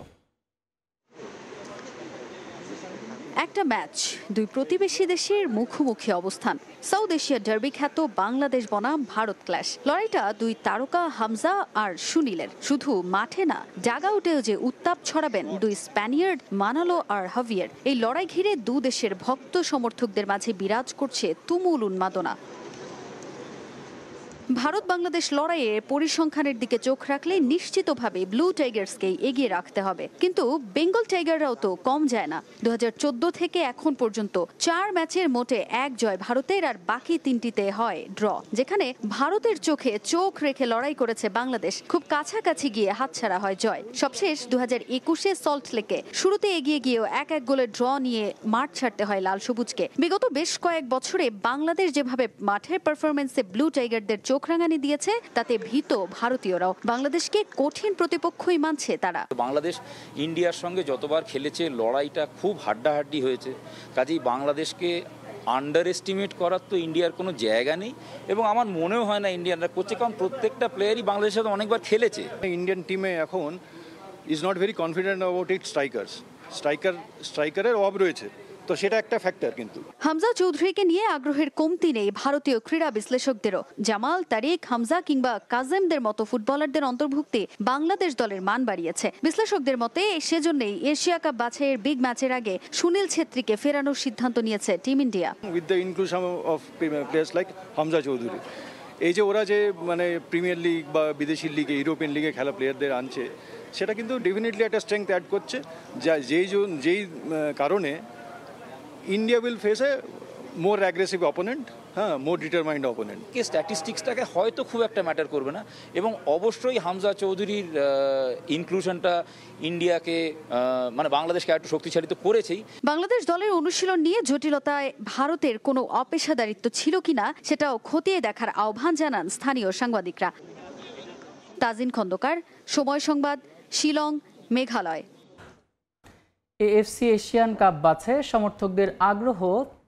একটা ম্যাচ, দুই প্রতিবেশী দেশের মুখোমুখি অবস্থান। সাউথ এশিয়ার ডার্বি খ্যাত বাংলাদেশ বনাম ভারত ক্ল্যাশ। লড়াইটা দুই তারকা হামজা আর সুনীলের। শুধু মাঠে না, ডাগআউটেও যে উত্তাপ ছড়াবেন দুই স্প্যানিয়ার্ড মানালো আর হাভিয়ার। এই লড়াই ঘিরে দু দেশের ভক্ত সমর্থকদের মাঝে বিরাজ করছে তুমুল উন্মাদনা। ভারত বাংলাদেশ লড়াইয়ে পরিসংখ্যানের দিকে চোখ রাখলে নিশ্চিতভাবে ব্লু টাইগার্সকেই এগিয়ে রাখতে হবে। কিন্তু বেঙ্গল টাইগাররাও তো কম যায় না। 2014 থেকে এখন পর্যন্ত 4 ম্যাচের মোটে 1 জয় ভারতের, আর বাকি 3টিতে হয় ড্র। যেখানে ভারতের চোখে চোখ রেখে লড়াই করেছে বাংলাদেশ, খুব কাছাকাছি গিয়ে হাতছাড়া হয় জয়। সবশেষ 2021-এ সল্ট লেকে শুরুতে এগিয়ে গিয়েও 1-1 গোলের ড্র নিয়ে মাঠ ছাড়তে হয় লাল সবুজকে। বিগত বেশ কয়েক বছরে বাংলাদেশ যেভাবে মাঠের পারফরমেন্সে ব্লু টাইগারদের চোখ রাঙানি দিয়েছে, তাতে ভীত ভারতীয়রাও। বাংলাদেশকে কঠিন প্রতিপক্ষই মানছে তারা। বাংলাদেশ ইন্ডিয়ার সঙ্গে যতবার খেলেছে লড়াইটা খুব হাড্ডাহাড্ডি হয়েছে। কাজেই বাংলাদেশকে আন্ডার এস্টিমেট করার তো ইন্ডিয়ার কোনো জায়গা নেই, এবং আমার মনেও হয় না ইন্ডিয়ানরা করছে, কারণ প্রত্যেকটা প্লেয়ারই বাংলাদেশের সাথে অনেকবার খেলেছে। ইন্ডিয়ান টিমে এখন is not very confident about it স্ট্রাইকারের অভাব রয়েছে, তো সেটা একটা ফ্যাক্টর। কিন্তু হামজা চৌধুরীকে নিয়ে আগ্রহের কমতি নেই ভারতীয় ক্রীড়া বিশ্লেষকদেরও। জামাল, তারিক, হামজা কিংবা কাজেমদের মতো ফুটবলারদের অন্তর্ভুক্তি বাংলাদেশ দলের মান বাড়িয়েছে। বিশ্লেষকদের মতে সেজন্যই এশিয়া কাপ বাছাইয়ের বিগ ম্যাচের আগে সুনীল ছেত্রীকে ফেরানোর সিদ্ধান্ত নিয়েছে team India. With the inclusion of players like Hamza Chowdhury, এই যে ওরা যে মানে প্রিমিয়ার লিগ বা বিদেশি লিগে, ইউরোপিয়ান লিগে খেলা প্লেয়ারদের আনছে, সেটা কিন্তু ডেফিনেটলি একটা স্ট্রেংথ অ্যাড করছে, যেই কারণে India will face A more aggressive opponent, হ্যাঁ, মোর ডিটারমাইন্ড অপোনেন্ট। কে স্ট্যাটিস্টিক্সটাকে হয়তো খুব একটা ম্যাটার করবে না, এবং অবশ্যই হামজা চৌধুরীর ইনক্লুশনটা ইন্ডিয়াকে মানে বাংলাদেশকে একটু শক্তিশালী তো করেছেই। বাংলাদেশ দলের অনুশীলন নিয়ে জটিলতায় ভারতের কোনো অপেশাদারিত্ব ছিল কিনা সেটাও খতিয়ে দেখার আহ্বান জানান স্থানীয় সাংবাদিকরা। Tajin Khandakar, Somoy Sangbad, Shillong, Meghalaya. AFC Asian cup বাছাইয়ে সমর্থকদের আগ্রহ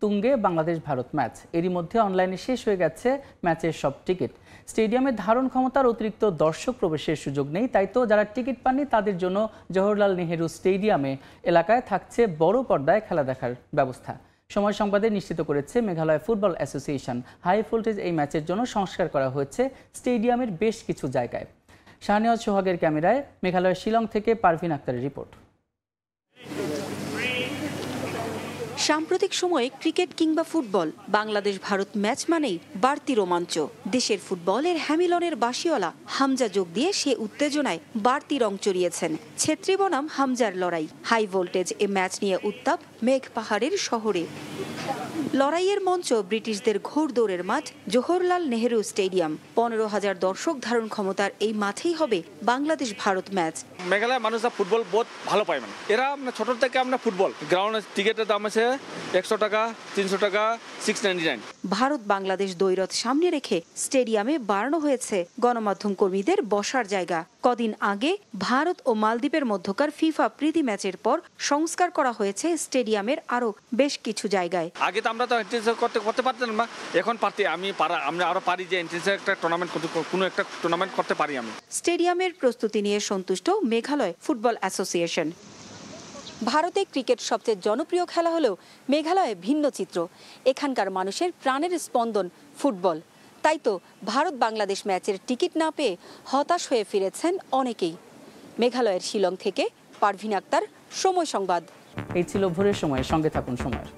তুঙ্গে বাংলাদেশ ভারত ম্যাচ। এরই মধ্যে অনলাইনে শেষ হয়ে গেছে ম্যাচের সব টিকিট। স্টেডিয়ামে ধারণ ক্ষমতার অতিরিক্ত দর্শক প্রবেশের সুযোগ নেই, তাই তো যারা টিকিট পাননি তাদের জন্য জওহরলাল নেহেরু স্টেডিয়ামে এলাকায় থাকছে বড় পর্দায় খেলা দেখার ব্যবস্থা। সময় সংবাদে নিশ্চিত করেছে Meghalaya football association. High voltage এই ম্যাচের জন্য সংস্কার করা হয়েছে স্টেডিয়ামের বেশ কিছু জায়গায়। শাহনিয়াজ সোহাগের ক্যামেরায় মেঘালয়ের শিলং থেকে পারভিন আক্তারের রিপোর্ট। সাম্প্রতিক সময়ে ক্রিকেট কিংবা ফুটবল, বাংলাদেশ ভারত ম্যাচ মানেই বাড়তি রোমাঞ্চ। দেশের ফুটবলের হ্যামিলনের বাসিওয়ালা হামজা যোগ দিয়ে সে উত্তেজনায় বাড়তি রং চড়িয়েছেন। ছেত্রী বনাম হামজার লড়াই। হাই ভোল্টেজ এ ম্যাচ নিয়ে উত্তাপ মেঘ পাহাড়ের শহরে। লড়াইয়ের মঞ্চ ব্রিটিশদের ঘোড়দৌড়ের মাঠ জওহরলাল নেহেরু স্টেডিয়াম। 15,000 দর্শক ধারণ ক্ষমতার এই মাঠেই হবে বাংলাদেশ ভারত ম্যাচ। মেঘালয়ের মানুষরা ফুটবল বহুত ভালো পায়, মানে এরা ছোট থেকে আমরা ফুটবল গ্রাউন্ডের টিকিটের দাম আছে 100 টাকা, 300 টাকা, 699। ভারত বাংলাদেশ দ্বৈরথ সামনে রেখে স্টেডিয়ামে বাড়ানো হয়েছে গণমাধ্যম কর্মীদের বসার জায়গা। কদিন আগে ভারত ও মালদ্বীপের মধ্যকার ফিফা প্রীতি ম্যাচের পর সংস্কার করা হয়েছে স্টেডিয়ামের আরো বেশ কিছু জায়গায়। আগে তো আমরা তো এন্ট্রেন্স করতে পারতাম না, এখন পারতে আমরা আরো পারি যে এন্ট্রেন্সের একটা টুর্নামেন্ট, কোনো একটা টুর্নামেন্ট করতে পারি আমি। স্টেডিয়ামের প্রস্তুতি নিয়ে সন্তুষ্ট মেঘালয় ফুটবল অ্যাসোসিয়েশন। ভারতে ক্রিকেট সবচেয়ে জনপ্রিয় খেলা হলেও মেঘালয়ে ভিন্ন চিত্র। এখানকার মানুষের প্রাণের স্পন্দন ফুটবল। তাই তো ভারত বাংলাদেশ ম্যাচের টিকিট না পেয়ে হতাশ হয়ে ফিরেছেন অনেকেই। মেঘালয়ের শিলং থেকে পারভিন আক্তার, সময় সংবাদ। এই ছিল ভোরের সময়, সঙ্গে থাকুন সময়ের।